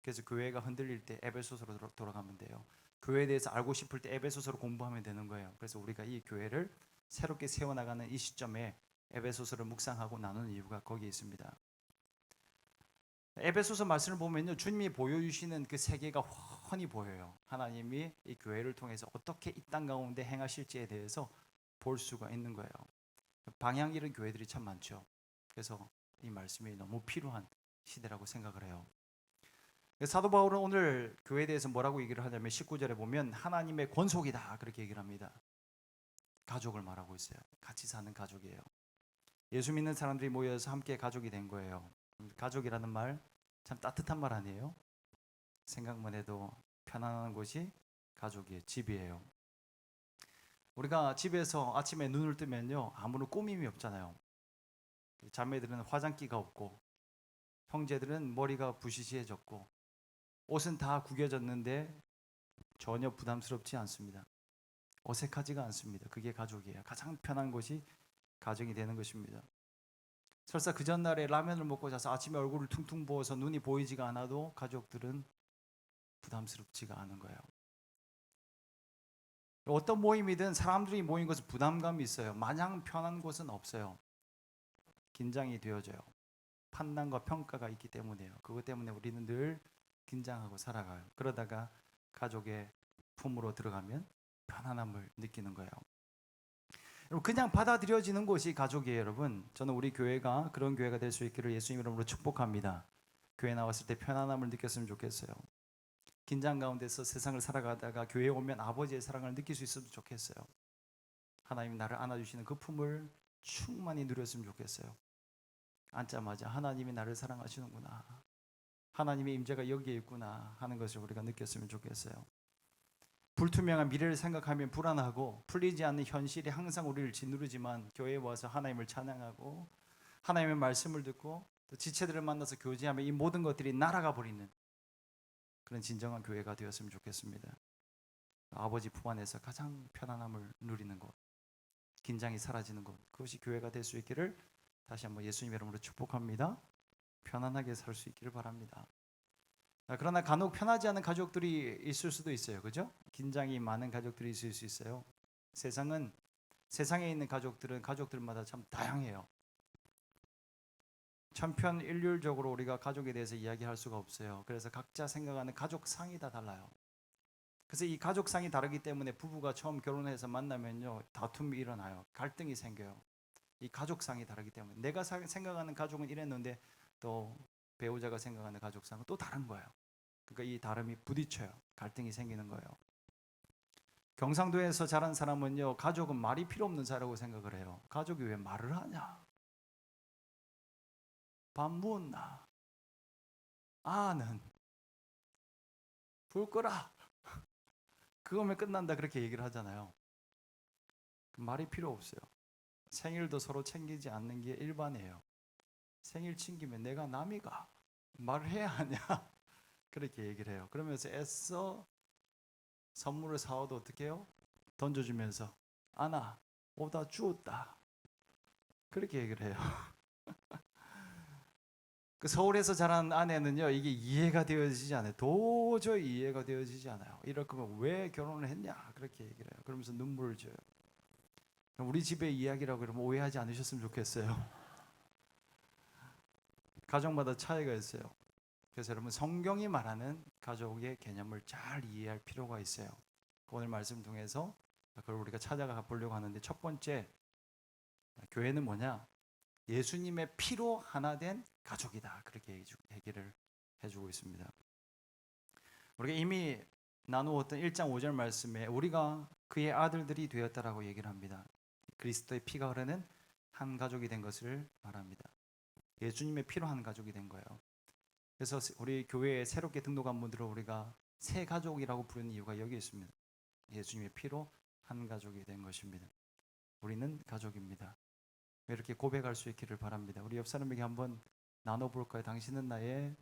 그래서 교회가 흔들릴 때 에베소서로 돌아가면 돼요. 교회에 대해서 알고 싶을 때 에베소서로 공부하면 되는 거예요. 그래서 우리가 이 교회를 새롭게 세워나가는 이 시점에 에베소서를 묵상하고 나누는 이유가 거기에 있습니다. 에베소서 말씀을 보면요, 주님이 보여주시는 그 세계가 훤히 보여요. 하나님이 이 교회를 통해서 어떻게 이 땅 가운데 행하실지에 대해서 볼 수가 있는 거예요. 방향 잃은 교회들이 참 많죠. 그래서 이 말씀이 너무 필요한 시대라고 생각을 해요. 사도 바울은 오늘 교회에 대해서 뭐라고 얘기를 하냐면 19절에 보면 하나님의 권속이다 그렇게 얘기를 합니다. 가족을 말하고 있어요. 같이 사는 가족이에요. 예수 믿는 사람들이 모여서 함께 가족이 된 거예요. 가족이라는 말 참 따뜻한 말 아니에요? 생각만 해도 편안한 곳이 가족이에요. 집이에요. 우리가 집에서 아침에 눈을 뜨면요, 아무런 꾸밈이 없잖아요. 자매들은 화장기가 없고 형제들은 머리가 부시시해졌고 옷은 다 구겨졌는데 전혀 부담스럽지 않습니다. 어색하지가 않습니다. 그게 가족이에요. 가장 편한 것이 가정이 되는 것입니다. 설사 그 전날에 라면을 먹고 자서 아침에 얼굴을 퉁퉁 부어서 눈이 보이지가 않아도 가족들은 부담스럽지가 않은 거예요. 어떤 모임이든 사람들이 모인 것은 부담감이 있어요. 마냥 편한 곳은 없어요. 긴장이 되어져요. 판단과 평가가 있기 때문이에요. 그것 때문에 우리는 늘 긴장하고 살아가요. 그러다가 가족의 품으로 들어가면 편안함을 느끼는 거예요. 그냥 받아들여지는 곳이 가족이에요. 여러분, 저는 우리 교회가 그런 교회가 될 수 있기를 예수님 이름으로 축복합니다. 교회 나왔을 때 편안함을 느꼈으면 좋겠어요. 긴장 가운데서 세상을 살아가다가 교회에 오면 아버지의 사랑을 느낄 수 있으면 좋겠어요. 하나님이 나를 안아주시는 그 품을 충만히 누렸으면 좋겠어요. 앉자마자 하나님이 나를 사랑하시는구나, 하나님의 임재가 여기에 있구나 하는 것을 우리가 느꼈으면 좋겠어요. 불투명한 미래를 생각하면 불안하고 풀리지 않는 현실이 항상 우리를 짓누르지만 교회에 와서 하나님을 찬양하고 하나님의 말씀을 듣고 또 지체들을 만나서 교제하면 이 모든 것들이 날아가 버리는 그런 진정한 교회가 되었으면 좋겠습니다. 아버지 품 안에서 가장 편안함을 누리는 곳, 긴장이 사라지는 곳, 그것이 교회가 될 수 있기를 다시 한번 예수님 이름으로 축복합니다. 편안하게 살 수 있기를 바랍니다. 그러나 간혹 편하지 않은 가족들이 있을 수도 있어요. 그죠? 긴장이 많은 가족들이 있을 수 있어요. 세상에 있는 가족들은 가족들마다 참 다양해요. 천편일률적으로 우리가 가족에 대해서 이야기할 수가 없어요. 그래서 각자 생각하는 가족상이 다 달라요. 그래서 이 가족상이 다르기 때문에 부부가 처음 결혼해서 만나면요, 다툼이 일어나요. 갈등이 생겨요. 이 가족상이 다르기 때문에 내가 생각하는 가족은 이랬는데 또 배우자가 생각하는 가족상은 또 다른 거예요. 그러니까 이 다름이 부딪혀요. 갈등이 생기는 거예요. 경상도에서 자란 사람은요, 가족은 말이 필요 없는 자라고 생각을 해요. 가족이 왜 말을 하냐? 밥 묻나? 아는 불 끄라. 그거면 끝난다 그렇게 얘기를 하잖아요. 말이 필요 없어요. 생일도 서로 챙기지 않는 게 일반이에요. 생일 챙기면 내가 남이가 말을 해야 하냐 그렇게 얘기를 해요. 그러면서 애써 선물을 사와도 어떻게 해요? 던져주면서 아나 오다 주었다 그렇게 얘기를 해요. 그 서울에서 자란 아내는요, 이게 이해가 되어지지 않아요. 도저히 이해가 되어지지 않아요. 이럴 거면 왜 결혼을 했냐 그렇게 얘기를 해요. 그러면서 눈물을 줘요. 우리 집의 이야기라고 그러면 오해하지 않으셨으면 좋겠어요. 가족마다 차이가 있어요. 그래서 여러분, 성경이 말하는 가족의 개념을 잘 이해할 필요가 있어요. 오늘 말씀 통해서 그걸 우리가 찾아가 보려고 하는데, 첫 번째, 교회는 뭐냐? 예수님의 피로 하나 된 가족이다 그렇게 얘기를 해주고 있습니다. 우리가 이미 나누었던 1장 5절 말씀에 우리가 그의 아들들이 되었다라고 얘기를 합니다. 그리스도의 피가 흐르는 한 가족이 된 것을 말합니다. 예수님의 피로 한 가족이 된 거예요. 그래서 우리 교회에 새롭게 등록한 분들을 우리가 새 가족이라고 부르는 이유가 여기 있습니다. 예수님의 피로 한 가족이 된 것입니다. 우리는 가족입니다. 이렇게 고백할 수 있기를 바랍니다. 우리 옆 사람에게 한번 나눠볼까요? 당신은 나의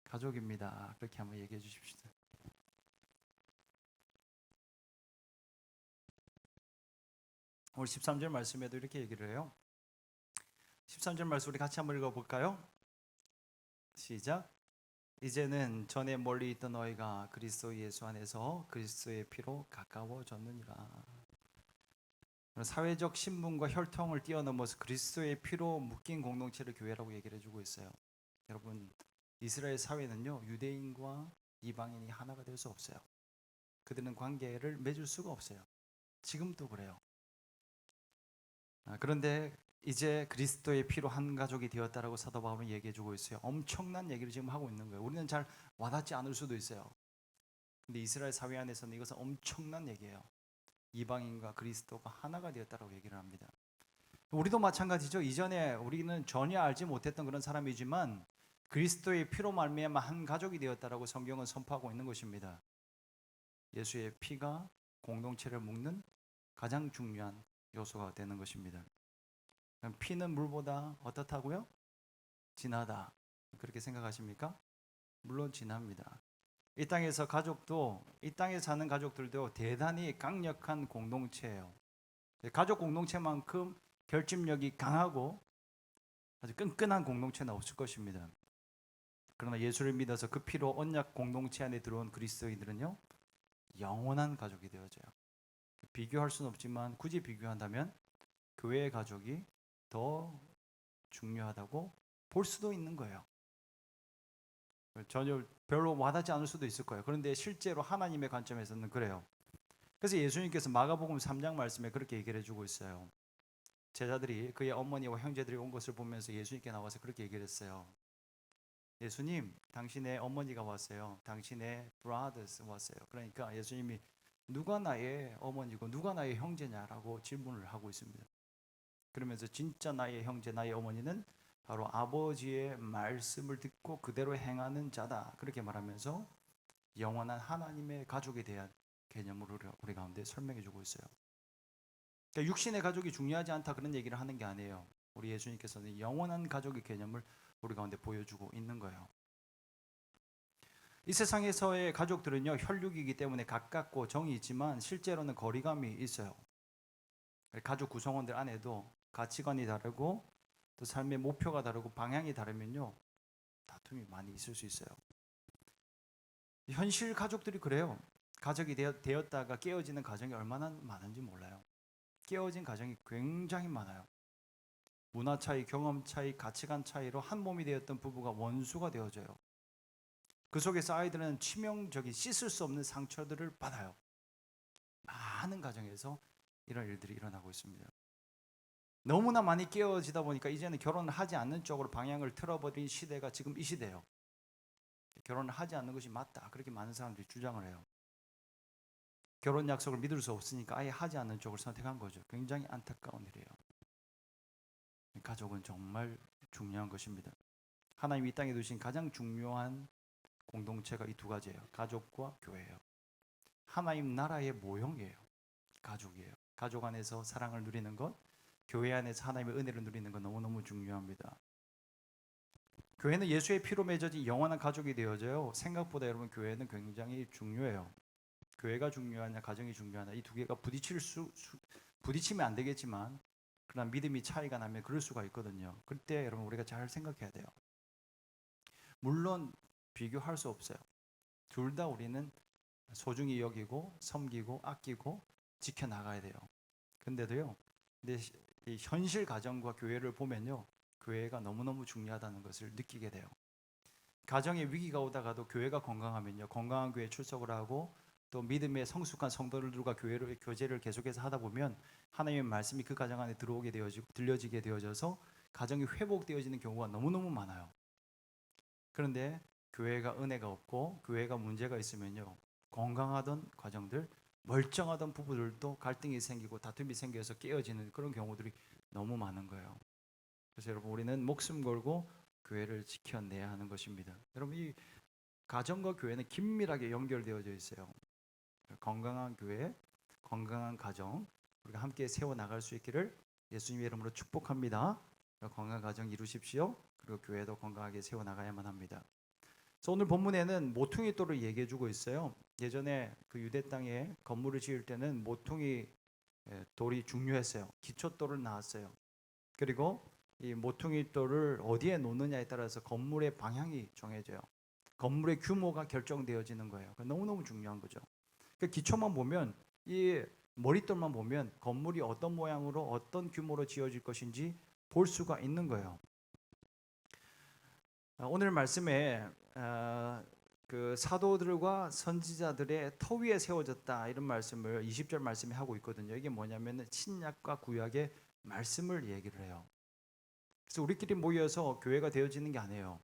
가족입니다. 그렇게 한번 얘기해 주십시오. 오늘 13절 말씀에도 이렇게 얘기를 해요. 13절 말씀 우리 같이 한번 읽어볼까요? 시작. 이제는 전에 멀리 있던 너희가 그리스도 예수 안에서 그리스도의 피로 가까워졌느니라. 사회적 신분과 혈통을 뛰어넘어서 그리스도의 피로 묶인 공동체를 교회라고 얘기를 해주고 있어요. 여러분, 이스라엘 사회는요, 유대인과 이방인이 하나가 될 수 없어요. 그들은 관계를 맺을 수가 없어요. 지금도 그래요. 그런데 이제 그리스도의 피로 한 가족이 되었다라고 사도 바울은 얘기해주고 있어요. 엄청난 얘기를 지금 하고 있는 거예요. 우리는 잘 와닿지 않을 수도 있어요. 근데 이스라엘 사회 안에서는 이것은 엄청난 얘기예요. 이방인과 그리스도가 하나가 되었다라고 얘기를 합니다. 우리도 마찬가지죠. 이전에 우리는 전혀 알지 못했던 그런 사람이지만 그리스도의 피로 말미암아 한 가족이 되었다라고 성경은 선포하고 있는 것입니다. 예수의 피가 공동체를 묶는 가장 중요한 요소가 되는 것입니다. 피는 물보다 어떻다고요? 진하다. 그렇게 생각하십니까? 물론 진합니다. 이 땅에서 가족도, 이 땅에 사는 가족들도 대단히 강력한 공동체예요. 가족 공동체만큼 결집력이 강하고 아주 끈끈한 공동체는 없을 것입니다. 그러나 예수를 믿어서 그 피로 언약 공동체 안에 들어온 그리스도인들은요, 영원한 가족이 되어져요. 비교할 수는 없지만 굳이 비교한다면 교회의 가족이 더 중요하다고 볼 수도 있는 거예요. 전혀 별로 와닿지 않을 수도 있을 거예요. 그런데 실제로 하나님의 관점에서는 그래요. 그래서 예수님께서 마가복음 3장 말씀에 그렇게 얘기를 해주고 있어요. 제자들이 그의 어머니와 형제들이 온 것을 보면서 예수님께 나와서 그렇게 얘기를 했어요. 예수님, 당신의 어머니가 왔어요. 당신의 brothers 왔어요. 그러니까 예수님이 누가 나의 어머니고 누가 나의 형제냐라고 질문을 하고 있습니다. 그러면서 진짜 나의 형제, 나의 어머니는 바로 아버지의 말씀을 듣고 그대로 행하는 자다. 그렇게 말하면서 영원한 하나님의 가족에 대한 개념으로 우리 가운데 설명해 주고 있어요. 그러니까 육신의 가족이 중요하지 않다 그런 얘기를 하는 게 아니에요. 우리 예수님께서는 영원한 가족의 개념을 우리 가운데 보여주고 있는 거예요. 이 세상에서의 가족들은요, 혈육이기 때문에 가깝고 정이 있지만 실제로는 거리감이 있어요. 가족 구성원들 안에도 가치관이 다르고 또 삶의 목표가 다르고 방향이 다르면요, 다툼이 많이 있을 수 있어요. 현실 가족들이 그래요. 가족이 되었다가 깨어지는 가정이 얼마나 많은지 몰라요. 깨어진 가정이 굉장히 많아요. 문화 차이, 경험 차이, 가치관 차이로 한 몸이 되었던 부부가 원수가 되어져요. 그 속에서 아이들은 치명적인 씻을 수 없는 상처들을 받아요. 많은 가정에서 이런 일들이 일어나고 있습니다. 너무나 많이 깨어지다 보니까 이제는 결혼을 하지 않는 쪽으로 방향을 틀어버린 시대가 지금 이 시대예요. 결혼을 하지 않는 것이 맞다. 그렇게 많은 사람들이 주장을 해요. 결혼 약속을 믿을 수 없으니까 아예 하지 않는 쪽을 선택한 거죠. 굉장히 안타까운 일이에요. 가족은 정말 중요한 것입니다. 하나님이 이 땅에 두신 가장 중요한 공동체가 이 두 가지예요. 가족과 교회예요. 하나님 나라의 모형이에요. 가족이에요. 가족 안에서 사랑을 누리는 것, 교회 안에서 하나님의 은혜를 누리는 것 너무너무 중요합니다. 교회는 예수의 피로 맺어진 영원한 가족이 되어져요. 생각보다 여러분 교회는 굉장히 중요해요. 교회가 중요하냐 가정이 중요하냐 이 두 개가 부딪히면 안 되겠지만 그러나 믿음이 차이가 나면 그럴 수가 있거든요. 그때 여러분 우리가 잘 생각해야 돼요. 물론 비교할 수 없어요. 둘 다 우리는 소중히 여기고 섬기고 아끼고 지켜나가야 돼요. 근데 이 현실 가정과 교회를 보면요, 교회가 너무너무 중요하다는 것을 느끼게 돼요. 가정에 위기가 오다가도 교회가 건강하면요, 건강한 교회 출석을 하고 또 믿음의 성숙한 성도들과 교제를 계속해서 하다 보면 하나님의 말씀이 그 가정 안에 들어오게 되어지고 들려지게 되어져서 가정이 회복되어지는 경우가 너무너무 많아요. 그런데 교회가 은혜가 없고 교회가 문제가 있으면요, 건강하던 가정들 멀쩡하던 부부들도 갈등이 생기고 다툼이 생겨서 깨어지는 그런 경우들이 너무 많은 거예요. 그래서 여러분 우리는 목숨 걸고 교회를 지켜내야 하는 것입니다. 여러분 이 가정과 교회는 긴밀하게 연결되어져 있어요. 건강한 교회, 건강한 가정 우리가 함께 세워나갈 수 있기를 예수님의 이름으로 축복합니다. 건강한 가정 이루십시오. 그리고 교회도 건강하게 세워나가야만 합니다. 그래서 오늘 본문에는 모퉁이 돌을 얘기해주고 있어요. 예전에 그 유대 땅에 건물을 지을 때는 모퉁이 돌이 중요했어요. 기초돌을 낳았어요. 그리고 이 모퉁이 돌을 어디에 놓느냐에 따라서 건물의 방향이 정해져요. 건물의 규모가 결정되어지는 거예요. 너무너무 중요한 거죠. 그 기초만 보면 이 머릿돌만 보면 건물이 어떤 모양으로 어떤 규모로 지어질 것인지 볼 수가 있는 거예요. 오늘 말씀에 그 사도들과 선지자들의 터 위에 세워졌다 이런 말씀을 20절 말씀에 하고 있거든요. 이게 뭐냐면 신약과 구약의 말씀을 얘기를 해요. 그래서 우리끼리 모여서 교회가 되어지는 게 아니에요.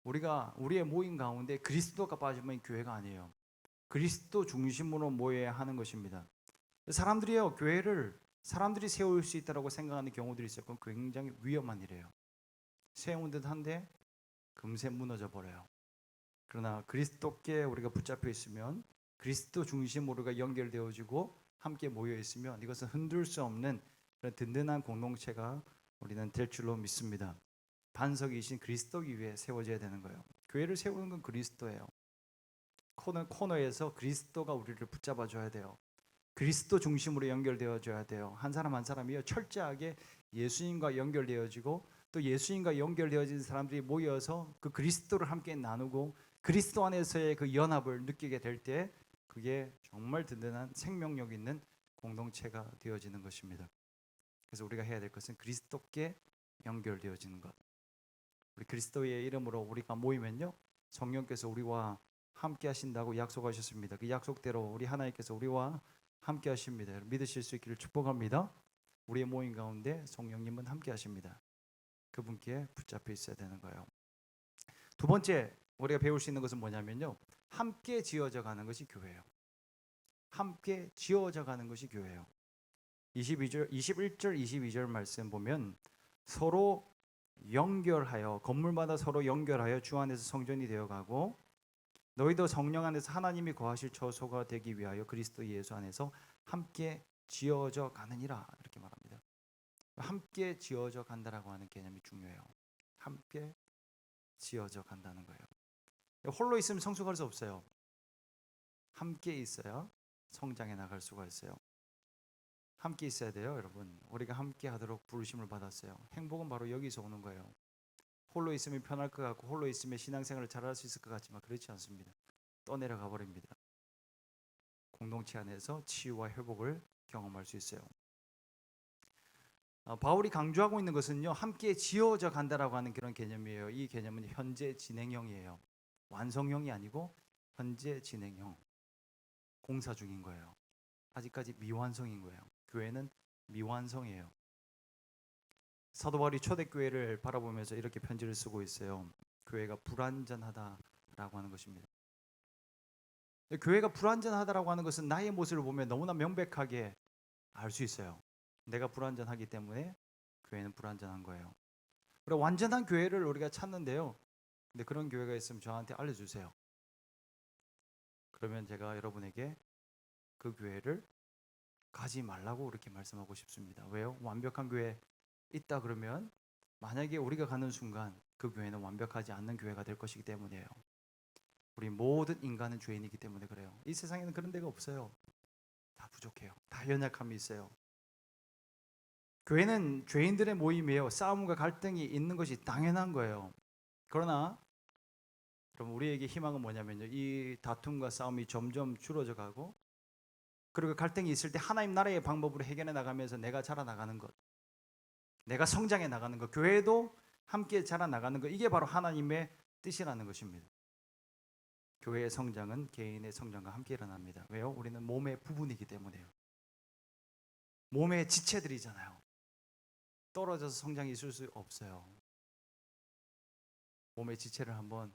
우리의 모임 가운데 그리스도가 빠지면 교회가 아니에요. 그리스도 중심으로 모여야 하는 것입니다. 사람들이요 교회를 사람들이 세울 수 있다고 생각하는 경우들이 있어요. 그건 굉장히 위험한 일이에요. 세운 듯한데 금세 무너져 버려요. 그러나 그리스도께 우리가 붙잡혀 있으면 그리스도 중심으로 우리가 연결되어지고 함께 모여 있으면 이것은 흔들 수 없는 그런 든든한 공동체가 우리는 될 줄로 믿습니다. 반석이신 그리스도 위에 세워져야 되는 거예요. 교회를 세우는 건 그리스도예요. 코너에서 그리스도가 우리를 붙잡아 줘야 돼요. 그리스도 중심으로 연결되어져야 돼요. 한 사람 한 사람이요 철저하게 예수님과 연결되어지고 또 예수님과 연결되어진 사람들이 모여서 그 그리스도를 함께 나누고 그리스도 안에서의 그 연합을 느끼게 될 때 그게 정말 든든한 생명력 있는 공동체가 되어지는 것입니다. 그래서 우리가 해야 될 것은 그리스도께 연결되어지는 것. 우리 그리스도의 이름으로 우리가 모이면요 성령께서 우리와 함께 하신다고 약속하셨습니다. 그 약속대로 우리 하나님께서 우리와 함께 하십니다. 믿으실 수 있기를 축복합니다. 우리의 모임 가운데 성령님은 함께 하십니다. 그분께 붙잡혀 있어야 되는 거예요. 두 번째 우리가 배울 수 있는 것은 뭐냐면요 함께 지어져 가는 것이 교회예요. 함께 지어져 가는 것이 교회예요. 21절 22절 말씀 보면 서로 연결하여 건물마다 서로 연결하여 주 안에서 성전이 되어가고 너희도 성령 안에서 하나님이 거하실 처소가 되기 위하여 그리스도 예수 안에서 함께 지어져 가느니라 이렇게 말합니다. 함께 지어져 간다라고 하는 개념이 중요해요. 함께 지어져 간다는 거예요. 홀로 있으면 성숙할 수 없어요. 함께 있어야 성장해 나갈 수가 있어요. 함께 있어야 돼요, 여러분. 우리가 함께 하도록 부르심을 받았어요. 행복은 바로 여기서 오는 거예요. 홀로 있으면 편할 것 같고 홀로 있으면 신앙생활을 잘할 수 있을 것 같지만 그렇지 않습니다. 떠내려가 버립니다. 공동체 안에서 치유와 회복을 경험할 수 있어요. 바울이 강조하고 있는 것은요 함께 지어져 간다라고 하는 그런 개념이에요. 이 개념은 현재 진행형이에요. 완성형이 아니고 현재 진행형. 공사 중인 거예요. 아직까지 미완성인 거예요. 교회는 미완성이에요. 사도 바울이 초대교회를 바라보면서 이렇게 편지를 쓰고 있어요. 교회가 불완전하다라고 하는 것입니다. 교회가 불완전하다라고 하는 것은 나의 모습을 보면 너무나 명백하게 알 수 있어요. 내가 불완전하기 때문에 교회는 불완전한 거예요. 그리고 완전한 교회를 우리가 찾는데요. 근데 그런 교회가 있으면 저한테 알려주세요. 그러면 제가 여러분에게 그 교회를 가지 말라고 그렇게 말씀하고 싶습니다. 왜요? 완벽한 교회 있다 그러면 만약에 우리가 가는 순간 그 교회는 완벽하지 않는 교회가 될 것이기 때문이에요. 우리 모든 인간은 죄인이기 때문에 그래요. 이 세상에는 그런 데가 없어요. 다 부족해요. 다 연약함이 있어요. 교회는 죄인들의 모임이에요. 싸움과 갈등이 있는 것이 당연한 거예요. 그러나 그럼 우리에게 희망은 뭐냐면요. 이 다툼과 싸움이 점점 줄어져 가고 그리고 갈등이 있을 때 하나님 나라의 방법으로 해결해 나가면서 내가 자라나가는 것, 내가 성장해 나가는 것, 교회도 함께 자라나가는 것, 이게 바로 하나님의 뜻이라는 것입니다. 교회의 성장은 개인의 성장과 함께 일어납니다. 왜요? 우리는 몸의 부분이기 때문에요. 몸의 지체들이잖아요. 떨어져서 성장이 있을 수 없어요. 몸의 지체를 한번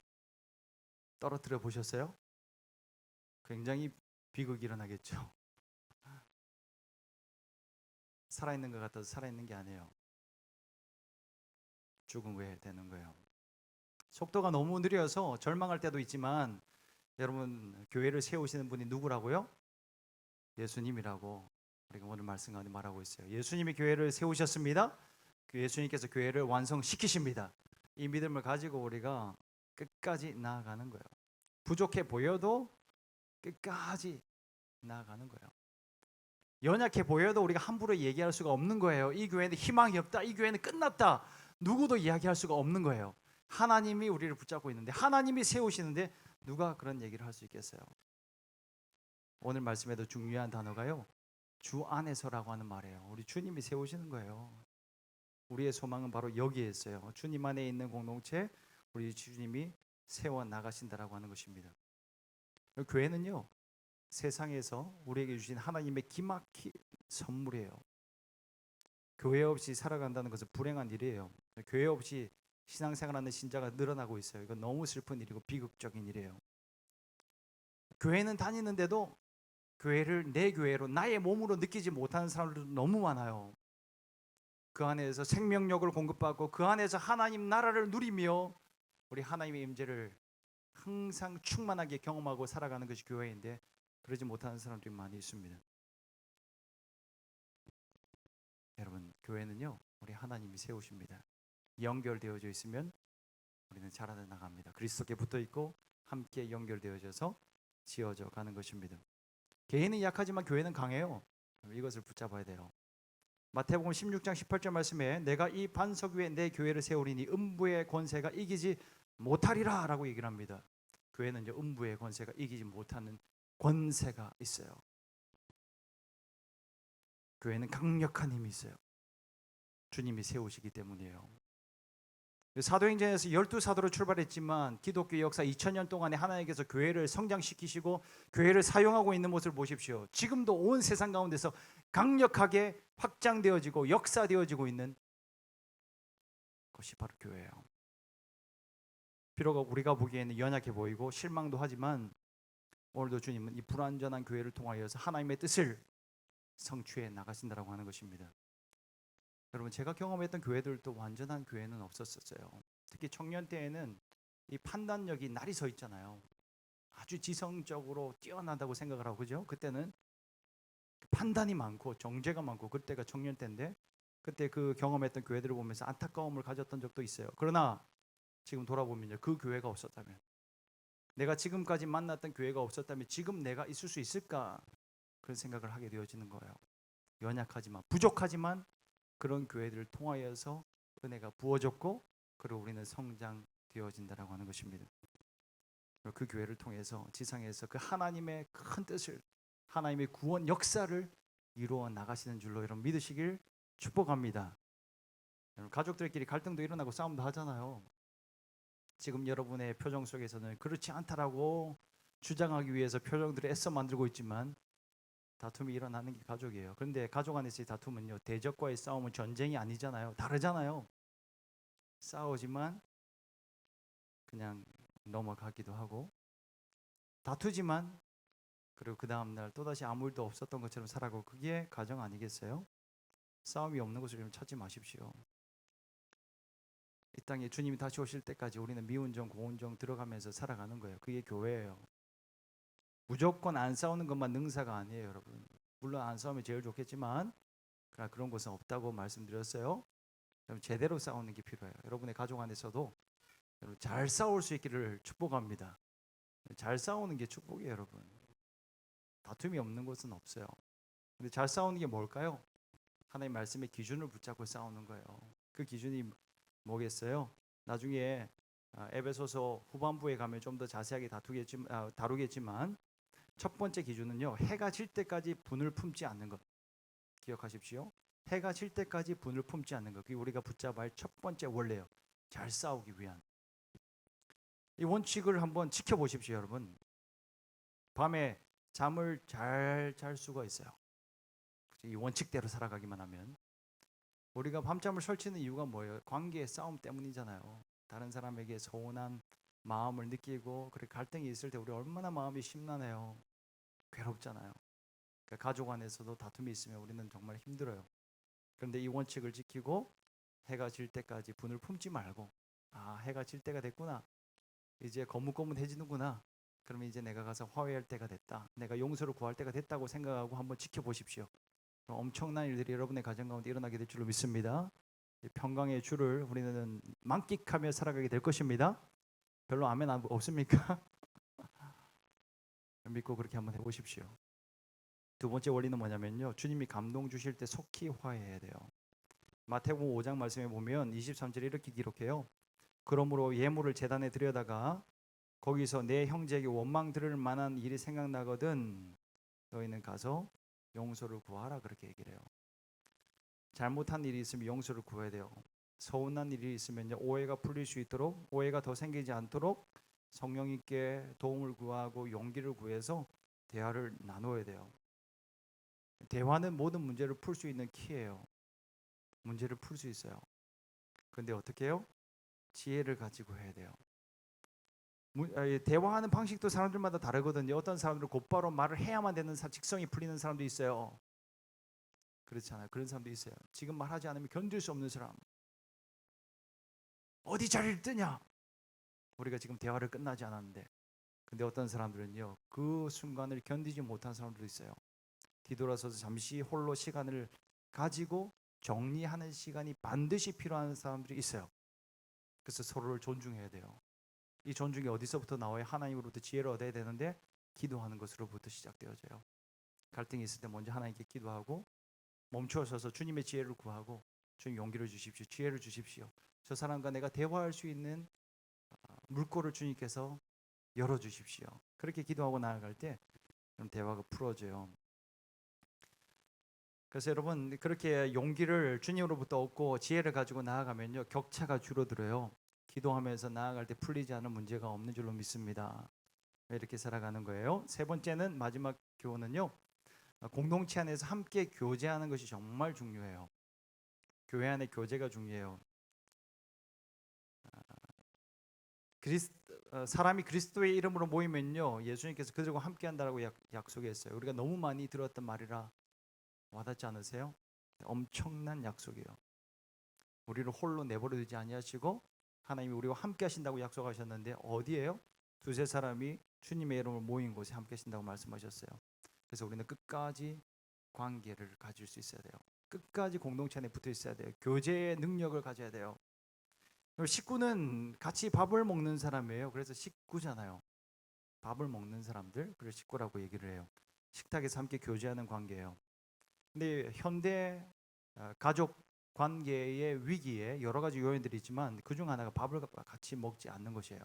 떨어뜨려 보셨어요? 굉장히 비극이 일어나겠죠. 살아있는 것 같아도 살아있는 게 아니에요. 죽은 거에 되는 거예요. 속도가 너무 느려서 절망할 때도 있지만 여러분 교회를 세우시는 분이 누구라고요? 예수님이라고 우리가 오늘 말씀 가운데 말하고 있어요. 예수님이 교회를 세우셨습니다. 그 예수님께서 교회를 완성시키십니다. 이 믿음을 가지고 우리가 끝까지 나아가는 거예요. 부족해 보여도 끝까지 나아가는 거예요. 연약해 보여도 우리가 함부로 얘기할 수가 없는 거예요. 이 교회는 희망이 없다. 이 교회는 끝났다. 누구도 이야기할 수가 없는 거예요. 하나님이 우리를 붙잡고 있는데, 하나님이 세우시는데 누가 그런 얘기를 할 수 있겠어요? 오늘 말씀에도 중요한 단어가요, 주 안에서라고 하는 말이에요. 우리 주님이 세우시는 거예요. 우리의 소망은 바로 여기에 있어요. 주님 안에 있는 공동체, 우리 주님이 세워 나가신다라고 하는 것입니다. 교회는요, 세상에서 우리에게 주신 하나님의 기막힌 선물이에요. 교회 없이 살아간다는 것은 불행한 일이에요. 교회 없이 신앙생활하는 신자가 늘어나고 있어요. 이건 너무 슬픈 일이고 비극적인 일이에요. 교회는 다니는데도 교회를 내 교회로 나의 몸으로 느끼지 못하는 사람들도 너무 많아요. 그 안에서 생명력을 공급받고 그 안에서 하나님 나라를 누리며 우리 하나님의 임재를 항상 충만하게 경험하고 살아가는 것이 교회인데 그러지 못하는 사람들이 많이 있습니다. 여러분, 교회는요, 우리 하나님이 세우십니다. 연결되어져 있으면 우리는 자라나 나갑니다. 그리스도께 붙어 있고 함께 연결되어져서 지어져 가는 것입니다. 개인은 약하지만 교회는 강해요. 이것을 붙잡아야 돼요. 마태복음 16장 18절 말씀에 내가 이 반석 위에 내 교회를 세우리니 음부의 권세가 이기지 못하리라 라고 얘기를 합니다. 교회는요, 음부의 권세가 이기지 못하는 권세가 있어요. 교회는 강력한 힘이 있어요. 주님이 세우시기 때문이에요. 사도행전에서 12사도로 출발했지만 기독교 역사 2000년 동안에 하나님께서 교회를 성장시키시고 교회를 사용하고 있는 모습을 보십시오. 지금도 온 세상 가운데서 강력하게 확장되어지고 역사되어지고 있는 것이 바로 교회예요. 비록 우리가 보기에는 연약해 보이고 실망도 하지만 오늘도 주님은 이 불완전한 교회를 통하여서 하나님의 뜻을 성취해 나가신다라고 하는 것입니다. 여러분, 제가 경험했던 교회들도 완전한 교회는 없었어요. 특히 청년 때에는 이 판단력이 날이 서 있잖아요. 아주 지성적으로 뛰어나다고 생각을 하고, 그죠? 그때는 판단이 많고 정죄가 많고, 그때가 청년 때인데 그때 그 경험했던 교회들을 보면서 안타까움을 가졌던 적도 있어요. 그러나 지금 돌아보면요, 그 교회가 없었다면, 내가 지금까지 만났던 교회가 없었다면 지금 내가 있을 수 있을까? 그런 생각을 하게 되어지는 거예요. 연약하지만 부족하지만 그런 교회들을 통하여서 은혜가 부어졌고 그리고 우리는 성장되어진다라고 하는 것입니다. 그 교회를 통해서 지상에서 그 하나님의 큰 뜻을, 하나님의 구원 역사를 이루어 나가시는 줄로 여러분 믿으시길 축복합니다. 여러분, 가족들끼리 갈등도 일어나고 싸움도 하잖아요. 지금 여러분의 표정 속에서는 그렇지 않다라고 주장하기 위해서 표정들을 애써 만들고 있지만 다툼이 일어나는 게 가족이에요. 그런데 가족 안에서의 다툼은요, 대적과의 싸움은 전쟁이 아니잖아요. 다르잖아요. 싸우지만 그냥 넘어가기도 하고, 다투지만 그리고 그 다음날 또다시 아무 일도 없었던 것처럼 살아가고, 그게 가정 아니겠어요? 싸움이 없는 곳을 좀 찾지 마십시오. 이 땅에 주님이 다시 오실 때까지 우리는 미운정 고운정 들어가면서 살아가는 거예요. 그게 교회예요. 무조건 안 싸우는 것만 능사가 아니에요, 여러분. 물론 안 싸우면 제일 좋겠지만 그러나 그런 것은 없다고 말씀드렸어요. 여러분, 제대로 싸우는 게 필요해요. 여러분의 가족 안에서도 여러분 잘 싸울 수 있기를 축복합니다. 잘 싸우는 게 축복이에요, 여러분. 다툼이 없는 곳은 없어요. 근데 잘 싸우는 게 뭘까요? 하나님 말씀의 기준을 붙잡고 싸우는 거예요. 그 기준이 뭐겠어요? 나중에 에베소서 후반부에 가면 좀 더 자세하게 다루겠지만 첫 번째 기준은요, 해가 질 때까지 분을 품지 않는 것. 기억하십시오. 해가 질 때까지 분을 품지 않는 것. 그게 우리가 붙잡아야 할 첫 번째 원래요. 잘 싸우기 위한. 이 원칙을 한번 지켜보십시오, 여러분. 밤에 잠을 잘 잘 수가 있어요. 이 원칙대로 살아가기만 하면. 우리가 밤잠을 설치는 이유가 뭐예요? 관계의 싸움 때문이잖아요. 다른 사람에게 서운한 마음을 느끼고 그렇게 갈등이 있을 때 우리 얼마나 마음이 심란해요. 괴롭잖아요. 그러니까 가족 안에서도 다툼이 있으면 우리는 정말 힘들어요. 그런데 이 원칙을 지키고 해가 질 때까지 분을 품지 말고, 아, 해가 질 때가 됐구나, 이제 거뭇거뭇해지는구나, 그러면 이제 내가 가서 화해할 때가 됐다, 내가 용서를 구할 때가 됐다고 생각하고 한번 지켜보십시오. 그럼 엄청난 일들이 여러분의 가정 가운데 일어나게 될 줄로 믿습니다. 이 평강의 주를 우리는 만끽하며 살아가게 될 것입니다. 별로 아멘 없습니까? 믿고 그렇게 한번 해보십시오. 두 번째 원리는 뭐냐면요, 주님이 감동 주실 때 속히 화해해야 돼요. 마태복음 5장 말씀에 보면 23절에 이렇게 기록해요. 그러므로 예물을 제단에 드려다가 거기서 내 형제에게 원망 들을 만한 일이 생각나거든 너희는 가서 용서를 구하라, 그렇게 얘기를 해요. 잘못한 일이 있으면 용서를 구해야 돼요. 서운한 일이 있으면 오해가 풀릴 수 있도록, 오해가 더 생기지 않도록 성령님께 도움을 구하고 용기를 구해서 대화를 나눠야 돼요. 대화는 모든 문제를 풀 수 있는 키예요. 문제를 풀 수 있어요. 그런데 어떻게 해요? 지혜를 가지고 해야 돼요. 대화하는 방식도 사람들마다 다르거든요. 어떤 사람들은 곧바로 말을 해야만 되는 직성이 풀리는 사람도 있어요. 그렇잖아요. 그런 사람도 있어요. 지금 말하지 않으면 견딜 수 없는 사람. 어디 자리를 뜨냐? 우리가 지금 대화를 끝나지 않았는데. 근데 어떤 사람들은요, 그 순간을 견디지 못한 사람들도 있어요. 뒤돌아서서 잠시 홀로 시간을 가지고 정리하는 시간이 반드시 필요한 사람들이 있어요. 그래서 서로를 존중해야 돼요. 이 존중이 어디서부터 나와요? 하나님으로부터 지혜를 얻어야 되는데 기도하는 것으로부터 시작되어져요. 갈등이 있을 때 먼저 하나님께 기도하고 멈춰서서 주님의 지혜를 구하고, 주님 용기를 주십시오, 지혜를 주십시오, 저 사람과 내가 대화할 수 있는 물꼬를 주님께서 열어주십시오. 그렇게 기도하고 나아갈 때 그럼 대화가 풀어져요. 그래서 여러분, 그렇게 용기를 주님으로부터 얻고 지혜를 가지고 나아가면요, 격차가 줄어들어요. 기도하면서 나아갈 때 풀리지 않은 문제가 없는 줄로 믿습니다. 이렇게 살아가는 거예요. 세 번째는, 마지막 교훈은요, 공동체 안에서 함께 교제하는 것이 정말 중요해요. 교회 안에 교제가 중요해요. 사람이 그리스도의 이름으로 모이면요, 예수님께서 그들과 함께 한다고 약속했어요. 우리가 너무 많이 들었던 말이라 와닿지 않으세요? 엄청난 약속이에요. 우리를 홀로 내버려 두지 아니하시고 하나님이 우리와 함께 하신다고 약속하셨는데, 어디에요? 두세 사람이 주님의 이름으로 모인 곳에 함께 하신다고 말씀하셨어요. 그래서 우리는 끝까지 관계를 가질 수 있어야 돼요. 끝까지 공동체 안에 붙어 있어야 돼요. 교제의 능력을 가져야 돼요. 식구는 같이 밥을 먹는 사람이에요. 그래서 식구잖아요. 밥을 먹는 사람들, 그래서 식구라고 얘기를 해요. 식탁에서 함께 교제하는 관계예요. 근데 현대 가족 관계의 위기에 여러 가지 요인들이 있지만 그중 하나가 밥을 같이 먹지 않는 것이에요.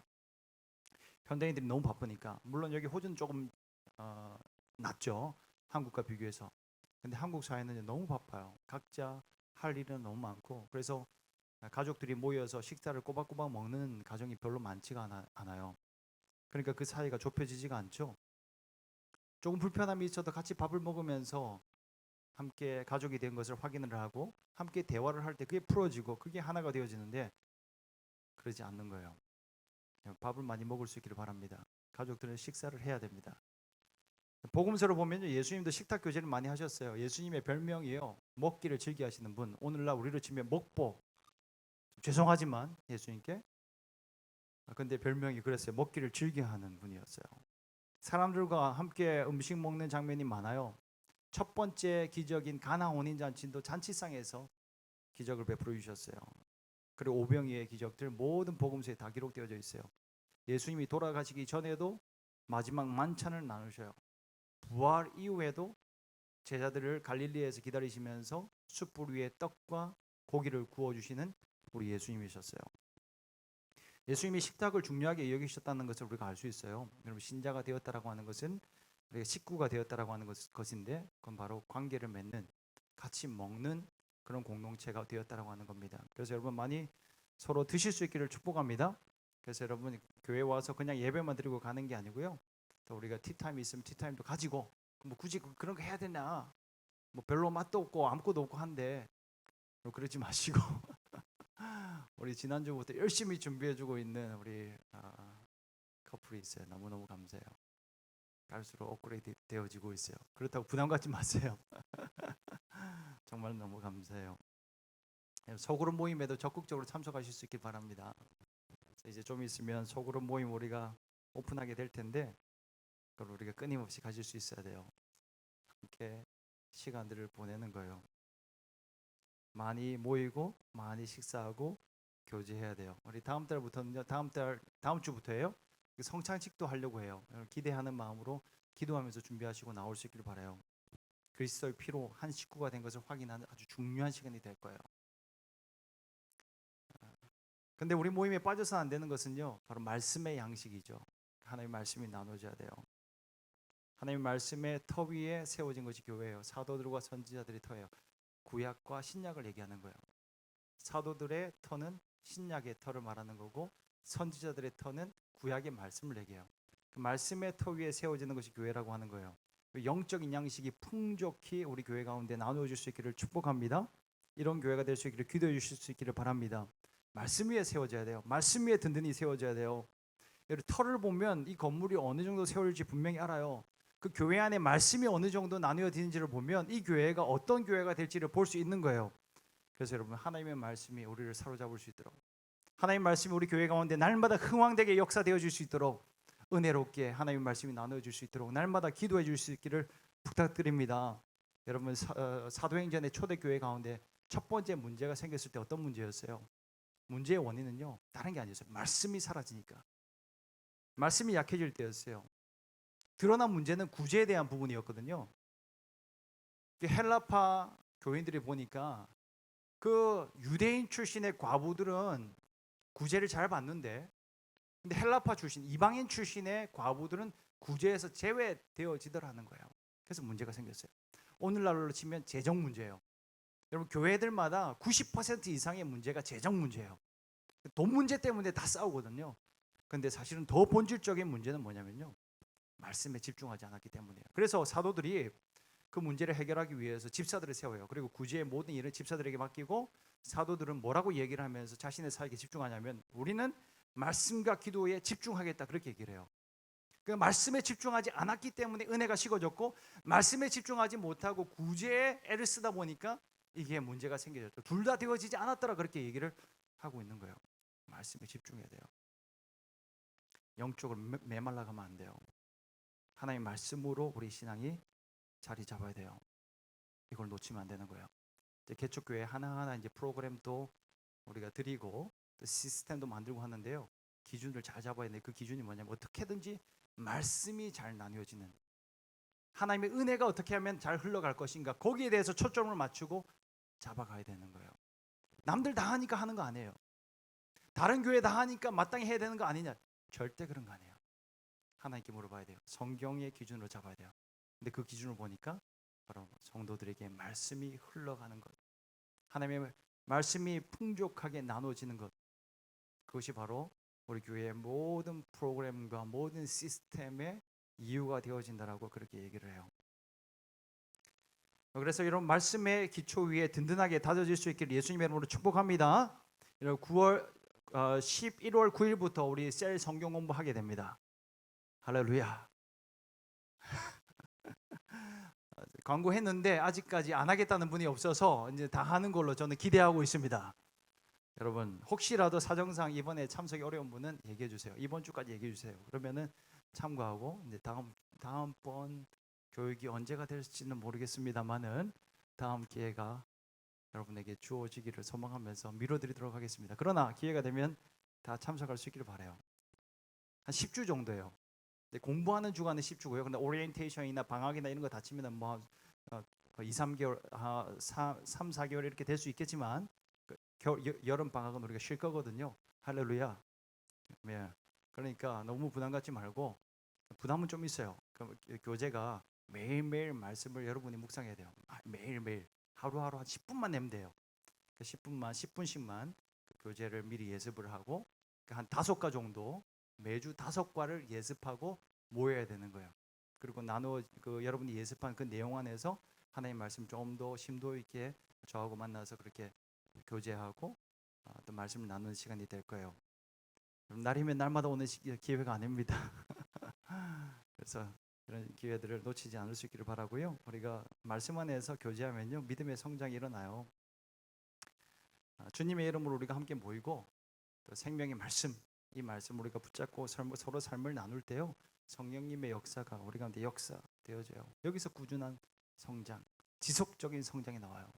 현대인들이 너무 바쁘니까. 물론 여기 호주는 조금 낫죠, 한국과 비교해서. 근데 한국 사회는 너무 바빠요. 각자 할 일은 너무 많고, 그래서 가족들이 모여서 식사를 꼬박꼬박 먹는 가정이 별로 많지가 않아요. 그러니까 그 사이가 좁혀지지가 않죠. 조금 불편함이 있어도 같이 밥을 먹으면서 함께 가족이 된 것을 확인을 하고 함께 대화를 할 때 그게 풀어지고 그게 하나가 되어지는데, 그러지 않는 거예요. 밥을 많이 먹을 수 있기를 바랍니다. 가족들은 식사를 해야 됩니다. 복음서를 보면 예수님도 식탁 교제를 많이 하셨어요. 예수님의 별명이에요, 먹기를 즐겨하시는 분. 오늘날 우리로 치면 먹보. 죄송하지만 예수님께, 근데 별명이 그랬어요. 먹기를 즐겨하는 분이었어요. 사람들과 함께 음식 먹는 장면이 많아요. 첫 번째 기적인 가나 혼인 잔치도 잔치상에서 기적을 베풀어 주셨어요. 그리고 오병이의 기적들 모든 복음서에 다 기록되어져 있어요. 예수님이 돌아가시기 전에도 마지막 만찬을 나누셔요. 부활 이후에도 제자들을 갈릴리에서 기다리시면서 숯불 위에 떡과 고기를 구워주시는 우리 예수님이셨어요. 예수님이 식탁을 중요하게 여기셨다는 것을 우리가 알 수 있어요. 여러분, 신자가 되었다라고 하는 것은 우리가 식구가 되었다라고 하는 것인데, 그건 바로 관계를 맺는, 같이 먹는 그런 공동체가 되었다라고 하는 겁니다. 그래서 여러분, 많이 서로 드실 수 있기를 축복합니다. 그래서 여러분, 교회 와서 그냥 예배만 드리고 가는 게 아니고요, 또 우리가 티타임이 있으면 티타임도 가지고, 뭐 굳이 그런 거 해야 되나, 뭐 별로 맛도 없고 아무것도 없고 한데 그러지 마시고 우리 지난주부터 열심히 준비해주고 있는 우리 커플이 있어요. 너무너무 감사해요. 갈수록 업그레이드 되어지고 있어요. 그렇다고 부담 갖지 마세요. 정말 너무 감사해요. 소그룹 모임에도 적극적으로 참석하실 수 있길 바랍니다. 이제 좀 있으면 소그룹 모임 우리가 오픈하게 될 텐데 그걸 우리가 끊임없이 가질 수 있어야 돼요. 함께 시간들을 보내는 거예요. 많이 모이고 많이 식사하고 교제해야 돼요. 우리 다음 달부터는요. 다음 주부터예요. 성찬식도 하려고 해요. 기대하는 마음으로 기도하면서 준비하시고 나올 수 있길 바라요. 그리스도의 피로 한 식구가 된 것을 확인하는 아주 중요한 시간이 될 거예요. 근데 우리 모임에 빠져서 안 되는 것은요. 바로 말씀의 양식이죠. 하나님의 말씀이 나눠져야 돼요. 하나님의 말씀의 터 위에 세워진 것이 교회예요. 사도들과 선지자들의 터예요. 구약과 신약을 얘기하는 거예요. 사도들의 터는 신약의 터를 말하는 거고 선지자들의 터는 구약의 말씀을 얘기해요. 그 말씀의 터 위에 세워지는 것이 교회라고 하는 거예요. 영적인 양식이 풍족히 우리 교회 가운데 나누어질 수 있기를 축복합니다. 이런 교회가 될 수 있기를 기도해 주실 수 있기를 바랍니다. 말씀 위에 세워져야 돼요. 말씀 위에 든든히 세워져야 돼요. 터를 보면 이 건물이 어느 정도 세워질지 분명히 알아요. 그 교회 안에 말씀이 어느 정도 나누어지는지를 보면 이 교회가 어떤 교회가 될지를 볼 수 있는 거예요. 그래서 여러분 하나님의 말씀이 우리를 사로잡을 수 있도록 하나님의 말씀이 우리 교회 가운데 날마다 흥왕되게 역사되어질 수 있도록 은혜롭게 하나님의 말씀이 나누어질 수 있도록 날마다 기도해 줄 수 있기를 부탁드립니다. 여러분 사도행전의 초대교회 가운데 첫 번째 문제가 생겼을 때 어떤 문제였어요? 문제의 원인은요 다른 게 아니었어요. 말씀이 사라지니까 말씀이 약해질 때였어요. 드러난 문제는 구제에 대한 부분이었거든요. 헬라파 교인들이 보니까 그 유대인 출신의 과부들은 구제를 잘 받는데 근데 헬라파 출신 이방인 출신의 과부들은 구제에서 제외되어지더라는 거예요. 그래서 문제가 생겼어요. 오늘날로 치면 재정 문제예요. 여러분 교회들마다 90% 이상의 문제가 재정 문제예요. 돈 문제 때문에 다 싸우거든요. 근데 사실은 더 본질적인 문제는 뭐냐면요. 말씀에 집중하지 않았기 때문이에요. 그래서 사도들이 그 문제를 해결하기 위해서 집사들을 세워요. 그리고 구제의 모든 일을 집사들에게 맡기고 사도들은 뭐라고 얘기를 하면서 자신의 사역에 집중하냐면 우리는 말씀과 기도에 집중하겠다 그렇게 얘기를 해요. 그 말씀에 집중하지 않았기 때문에 은혜가 식어졌고 말씀에 집중하지 못하고 구제에 애를 쓰다 보니까 이게 문제가 생겨졌죠. 둘 다 되어지지 않았더라 그렇게 얘기를 하고 있는 거예요. 말씀에 집중해야 돼요. 영적으로 메말라 가면 안 돼요. 하나님의 말씀으로 우리 신앙이 자리 잡아야 돼요. 이걸 놓치면 안 되는 거예요. 이제 개척교회 하나하나 이제 프로그램도 우리가 드리고 또 시스템도 만들고 하는데요. 기준을 잘 잡아야 돼. 그 기준이 뭐냐면 어떻게든지 말씀이 잘 나뉘어지는 하나님의 은혜가 어떻게 하면 잘 흘러갈 것인가 거기에 대해서 초점을 맞추고 잡아가야 되는 거예요. 남들 다 하니까 하는 거 아니에요. 다른 교회 다 하니까 마땅히 해야 되는 거 아니냐. 절대 그런 거 아니에요. 하나님께 물어봐야 돼요. 성경의 기준으로 잡아야 돼요. 근데 그 기준을 보니까 바로 성도들에게 말씀이 흘러가는 것, 하나님의 말씀이 풍족하게 나눠지는 것, 그것이 바로 우리 교회의 모든 프로그램과 모든 시스템의 이유가 되어진다라고 그렇게 얘기를 해요. 그래서 이런 말씀의 기초 위에 든든하게 다져질 수 있기를 예수님의 이름으로 축복합니다. 11월 9일부터 우리 셀 성경 공부하게 됩니다. 할렐루야. 광고했는데 아직까지 안 하겠다는 분이 없어서 이제 다 하는 걸로 저는 기대하고 있습니다. 여러분 혹시라도 사정상 이번에 참석이 어려운 분은 얘기해 주세요. 이번 주까지 얘기해 주세요. 그러면은 참고하고 이제 다음번 교육이 언제가 될지는 모르겠습니다만은 다음 기회가 여러분에게 주어지기를 소망하면서 미뤄드리도록 하겠습니다. 그러나 기회가 되면 다 참석할 수 있기를 바라요. 한 10주 정도예요. 공부하는 주간은 10주고요. 근데 오리엔테이션이나 방학이나 이런 거 다 치면 뭐 2, 3개월, 3, 4개월 이렇게 될 수 있겠지만 여름 방학은 우리가 쉴 거거든요. 할렐루야. 네. 그러니까 너무 부담 갖지 말고 부담은 좀 있어요. 교재가 매일매일 말씀을 여러분이 묵상해야 돼요. 매일매일 하루하루 한 10분만 내면 돼요. 10분씩만 교재를 미리 예습을 하고 한 5과 정도 매주 5과를 예습하고 모여야 되는 거예요. 그리고 여러분이 예습한 그 내용 안에서 하나님 말씀 좀 더 심도 있게 저하고 만나서 그렇게 교제하고 또 말씀을 나누는 시간이 될 거예요. 날이면 날마다 오는 기회가 아닙니다. 그래서 이런 기회들을 놓치지 않을 수 있기를 바라고요. 우리가 말씀 안에서 교제하면요 믿음의 성장이 일어나요. 주님의 이름으로 우리가 함께 모이고 또 생명의 말씀, 이 말씀 우리가 붙잡고 서로 삶을 나눌 때요 성령님의 역사가 우리 가운데 역사되어져요. 여기서 꾸준한 성장, 지속적인 성장이 나와요.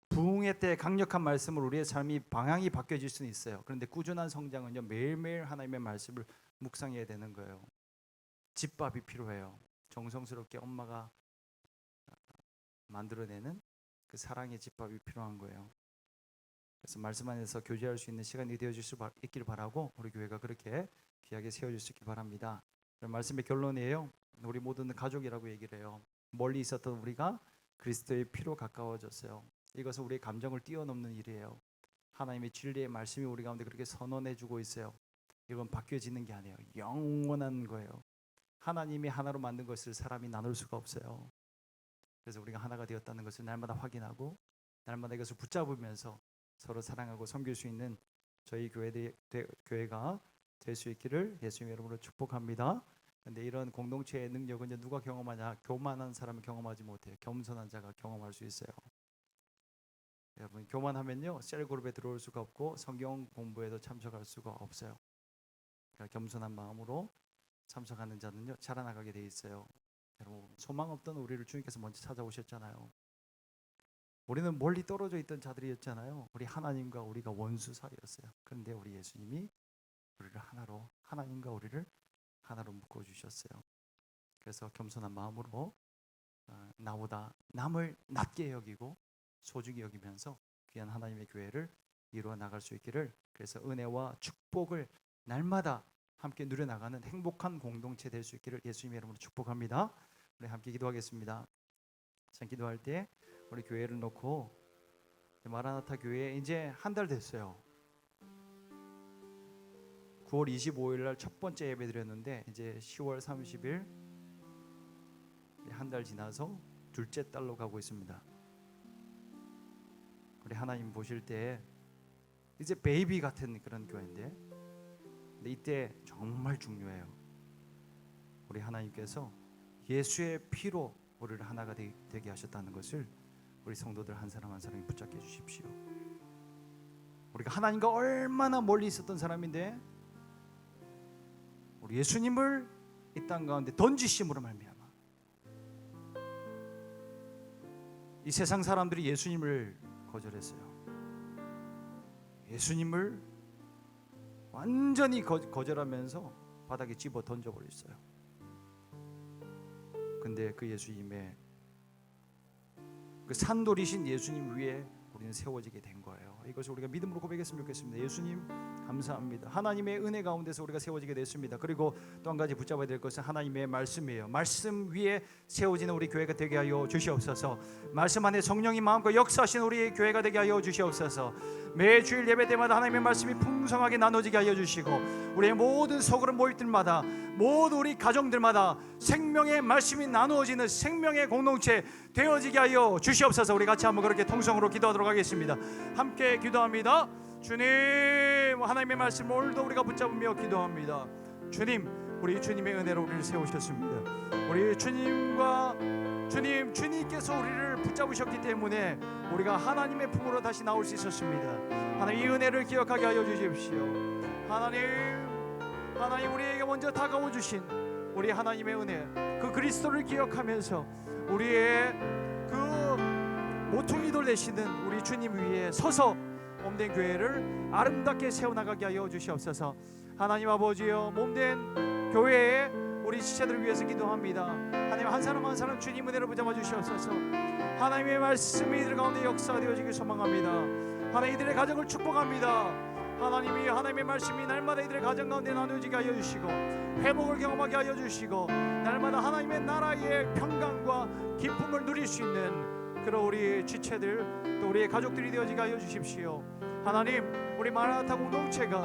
부흥의 때 강력한 말씀으로 우리의 삶이 방향이 바뀌어질 수는 있어요. 그런데 꾸준한 성장은요 매일매일 하나님의 말씀을 묵상해야 되는 거예요. 집밥이 필요해요. 정성스럽게 엄마가 만들어내는 그 사랑의 집밥이 필요한 거예요. 그래서 말씀 안에서 교제할 수 있는 시간이 되어질 수 있기를 바라고 우리 교회가 그렇게 귀하게 세워질 수 있길 바랍니다. 말씀의 결론이에요. 우리 모두는 가족이라고 얘기를 해요. 멀리 있었던 우리가 그리스도의 피로 가까워졌어요. 이것은 우리의 감정을 뛰어넘는 일이에요. 하나님의 진리의 말씀이 우리 가운데 그렇게 선언해주고 있어요. 이건 바뀌어지는 게 아니에요. 영원한 거예요. 하나님이 하나로 만든 것을 사람이 나눌 수가 없어요. 그래서 우리가 하나가 되었다는 것을 날마다 확인하고 날마다 이것을 붙잡으면서 서로 사랑하고 섬길 수 있는 저희 교회가 될 수 있기를 예수님의 이름으로 축복합니다. 그런데 이런 공동체의 능력은 이제 누가 경험하냐? 교만한 사람은 경험하지 못해요. 겸손한 자가 경험할 수 있어요. 여러분 교만하면요 셀그룹에 들어올 수가 없고 성경 공부에도 참석할 수가 없어요. 그러니까 겸손한 마음으로 참석하는 자는요 자라나가게 돼 있어요. 여러분 소망 없던 우리를 주님께서 먼저 찾아오셨잖아요. 우리는 멀리 떨어져 있던 자들이었잖아요. 우리 하나님과 우리가 원수 사이였어요. 그런데 우리 예수님이 우리를 하나로, 하나님과 우리를 하나로 묶어주셨어요. 그래서 겸손한 마음으로 나보다 남을 낮게 여기고 소중히 여기면서 귀한 하나님의 교회를 이루어 나갈 수 있기를, 그래서 은혜와 축복을 날마다 함께 누려나가는 행복한 공동체 될 수 있기를 예수님의 이름으로 축복합니다. 우리 함께 기도하겠습니다. 참 기도할 때 우리 교회를 놓고 마라나타 교회 이제 한 달 됐어요. 9월 25일 날 첫 번째 예배 드렸는데 이제 10월 30일 한 달 지나서 둘째 달로 가고 있습니다. 우리 하나님 보실 때 이제 베이비 같은 그런 교회인데, 근데 이때 정말 중요해요. 우리 하나님께서 예수의 피로 우리를 하나가 되게 하셨다는 것을 우리 성도들 한 사람 한 사람이 붙잡게 해주십시오. 우리가 하나님과 얼마나 멀리 있었던 사람인데 우리 예수님을 이 땅 가운데 던지심으로 말미암아 이 세상 사람들이 예수님을 거절했어요. 예수님을 완전히 거절하면서 바닥에 집어 던져버렸어요. 근데 그 예수님의 그 산돌이신 예수님 위에 우리는 세워지게 된 거예요. 이것을 우리가 믿음으로 고백했으면 좋겠습니다. 예수님 감사합니다. 하나님의 은혜 가운데서 우리가 세워지게 됐습니다. 그리고 또 한 가지 붙잡아야 될 것은 하나님의 말씀이에요. 말씀 위에 세워지는 우리 교회가 되게 하여 주시옵소서. 말씀 안에 성령이 마음껏 역사하시는 우리 교회가 되게 하여 주시옵소서. 매 주일 예배 때마다 하나님의 말씀이 풍성하게 나눠지게 하여 주시고 우리의 모든 소그룹 모임들마다 모두 우리 가정들마다 생명의 말씀이 나누어지는 생명의 공동체 되어지게 하여 주시옵소서. 우리 같이 한번 그렇게 통성으로 기도하도록 하겠습니다. 함께 기도합니다. 주님, 하나님의 말씀 오늘도 우리가 붙잡으며 기도합니다. 주님, 우리 주님의 은혜로 우리를 세우셨습니다. 우리 주님께서 우리를 붙잡으셨기 때문에 우리가 하나님의 품으로 다시 나올 수 있었습니다. 하나님, 이 은혜를 기억하게 하여 주십시오. 하나님 우리에게 먼저 다가와 주신 우리 하나님의 은혜, 그 그리스도를 기억하면서 우리의 그 모퉁이돌 되시는 우리 주님 위에 서서 몸된 교회를 아름답게 세워나가게 하여 주시옵소서. 하나님 아버지여, 몸된 교회에 우리 지체들을 위해서 기도합니다. 하나님 한 사람 한 사람 주님 은혜를 붙잡아 주시옵소서. 하나님의 말씀이 이들 가운데 역사되어지길 소망합니다. 하나님 이들의 가정을 축복합니다. 하나님이 하나님의 말씀이 날마다 이들의 가정 가운데 나누어지게 하여 주시고 회복을 경험하게 하여 주시고 날마다 하나님의 나라의 평강과 기쁨을 누릴 수 있는 그런 우리 지체들 또 우리의 가족들이 되어지게 하여 주십시오. 하나님, 우리 마라나타 공동체가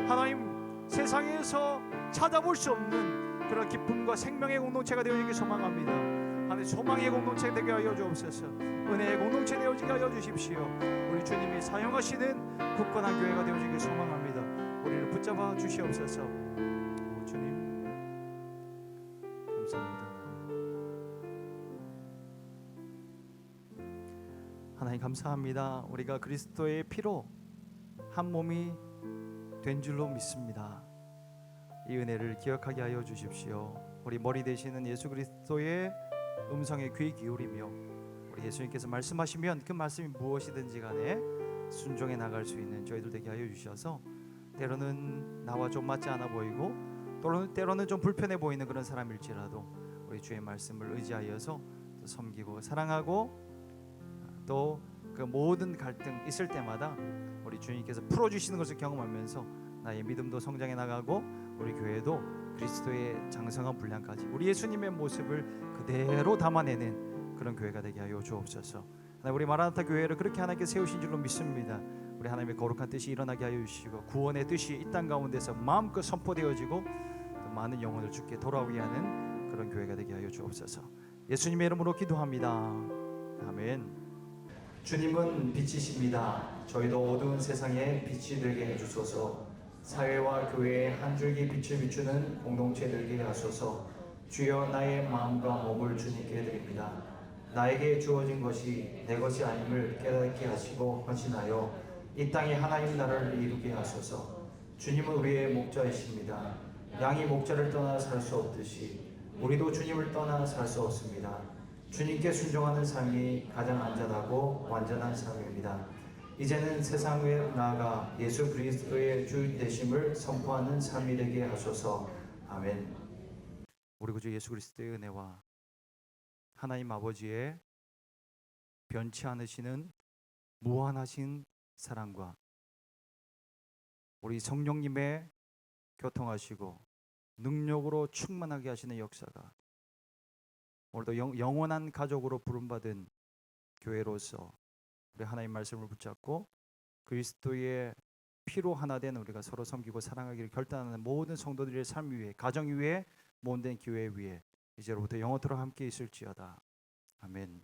하나님 세상에서 찾아볼 수 없는 그런 기쁨과 생명의 공동체가 되어지길 소망합니다. 하나님 소망의 공동체 되게 하여 주옵소서. 은혜의 공동체 되어지게 하여 주십시오. 우리 주님이 사용하시는 굳건한 교회가 되어지길 소망합니다. 우리를 붙잡아 주시옵소서. 주님 하나님 감사합니다. 우리가 그리스도의 피로 한 몸이 된 줄로 믿습니다. 이 은혜를 기억하게 하여 주십시오. 우리 머리 되시는 예수 그리스도의 음성에 귀 기울이며 우리 예수님께서 말씀하시면 그 말씀이 무엇이든지 간에 순종해 나갈 수 있는 저희들 되게 하여 주셔서 때로는 나와 좀 맞지 않아 보이고 때로는 좀 불편해 보이는 그런 사람일지라도 우리 주의 말씀을 의지하여서 또 섬기고 사랑하고 또 그 모든 갈등 있을 때마다 우리 주님께서 풀어주시는 것을 경험하면서 나의 믿음도 성장해 나가고 우리 교회도 그리스도의 장성한 분량까지 우리 예수님의 모습을 그대로 담아내는 그런 교회가 되게 하여 주옵소서. 하나님, 우리 마라나타 교회를 그렇게 하나님께 세우신 줄로 믿습니다. 우리 하나님의 거룩한 뜻이 일어나게 하여 주시고 구원의 뜻이 이 땅 가운데서 마음껏 선포되어지고 또 많은 영혼을 주께 돌아오게 하는 그런 교회가 되게 하여 주옵소서. 예수님의 이름으로 기도합니다. 아멘. 주님은 빛이십니다. 저희도 어두운 세상에 빛이 되게 해주소서. 사회와 교회에 한 줄기 빛을 비추는 공동체 되게 하소서. 주여, 나의 마음과 몸을 주님께 드립니다. 나에게 주어진 것이 내 것이 아님을 깨닫게 하시고 헌신하여 이 땅에 하나님 나라를 이루게 하소서. 주님은 우리의 목자이십니다. 양이 목자를 떠나 살 수 없듯이 우리도 주님을 떠나 살 수 없습니다. 주님께 순종하는 삶이 가장 안전하고 완전한 삶입니다. 이제는 세상에 나아가 예수 그리스도의 주 되심을 선포하는 삶이 되게 하소서. 아멘. 우리 구주 예수 그리스도의 은혜와 하나님 아버지의 변치 않으시는 무한하신 사랑과 우리 성령님의 교통하시고 능력으로 충만하게 하시는 역사가 오늘도 영원한 가족으로 부름받은 교회로서 우리 하나님 말씀을 붙잡고 그리스도의 피로 하나 된 우리가 서로 섬기고 사랑하기를 결단하는 모든 성도들의 삶 위에, 가정 위에, 모든 교회 위에 이제로부터 영원토록 함께 있을지어다. 아멘.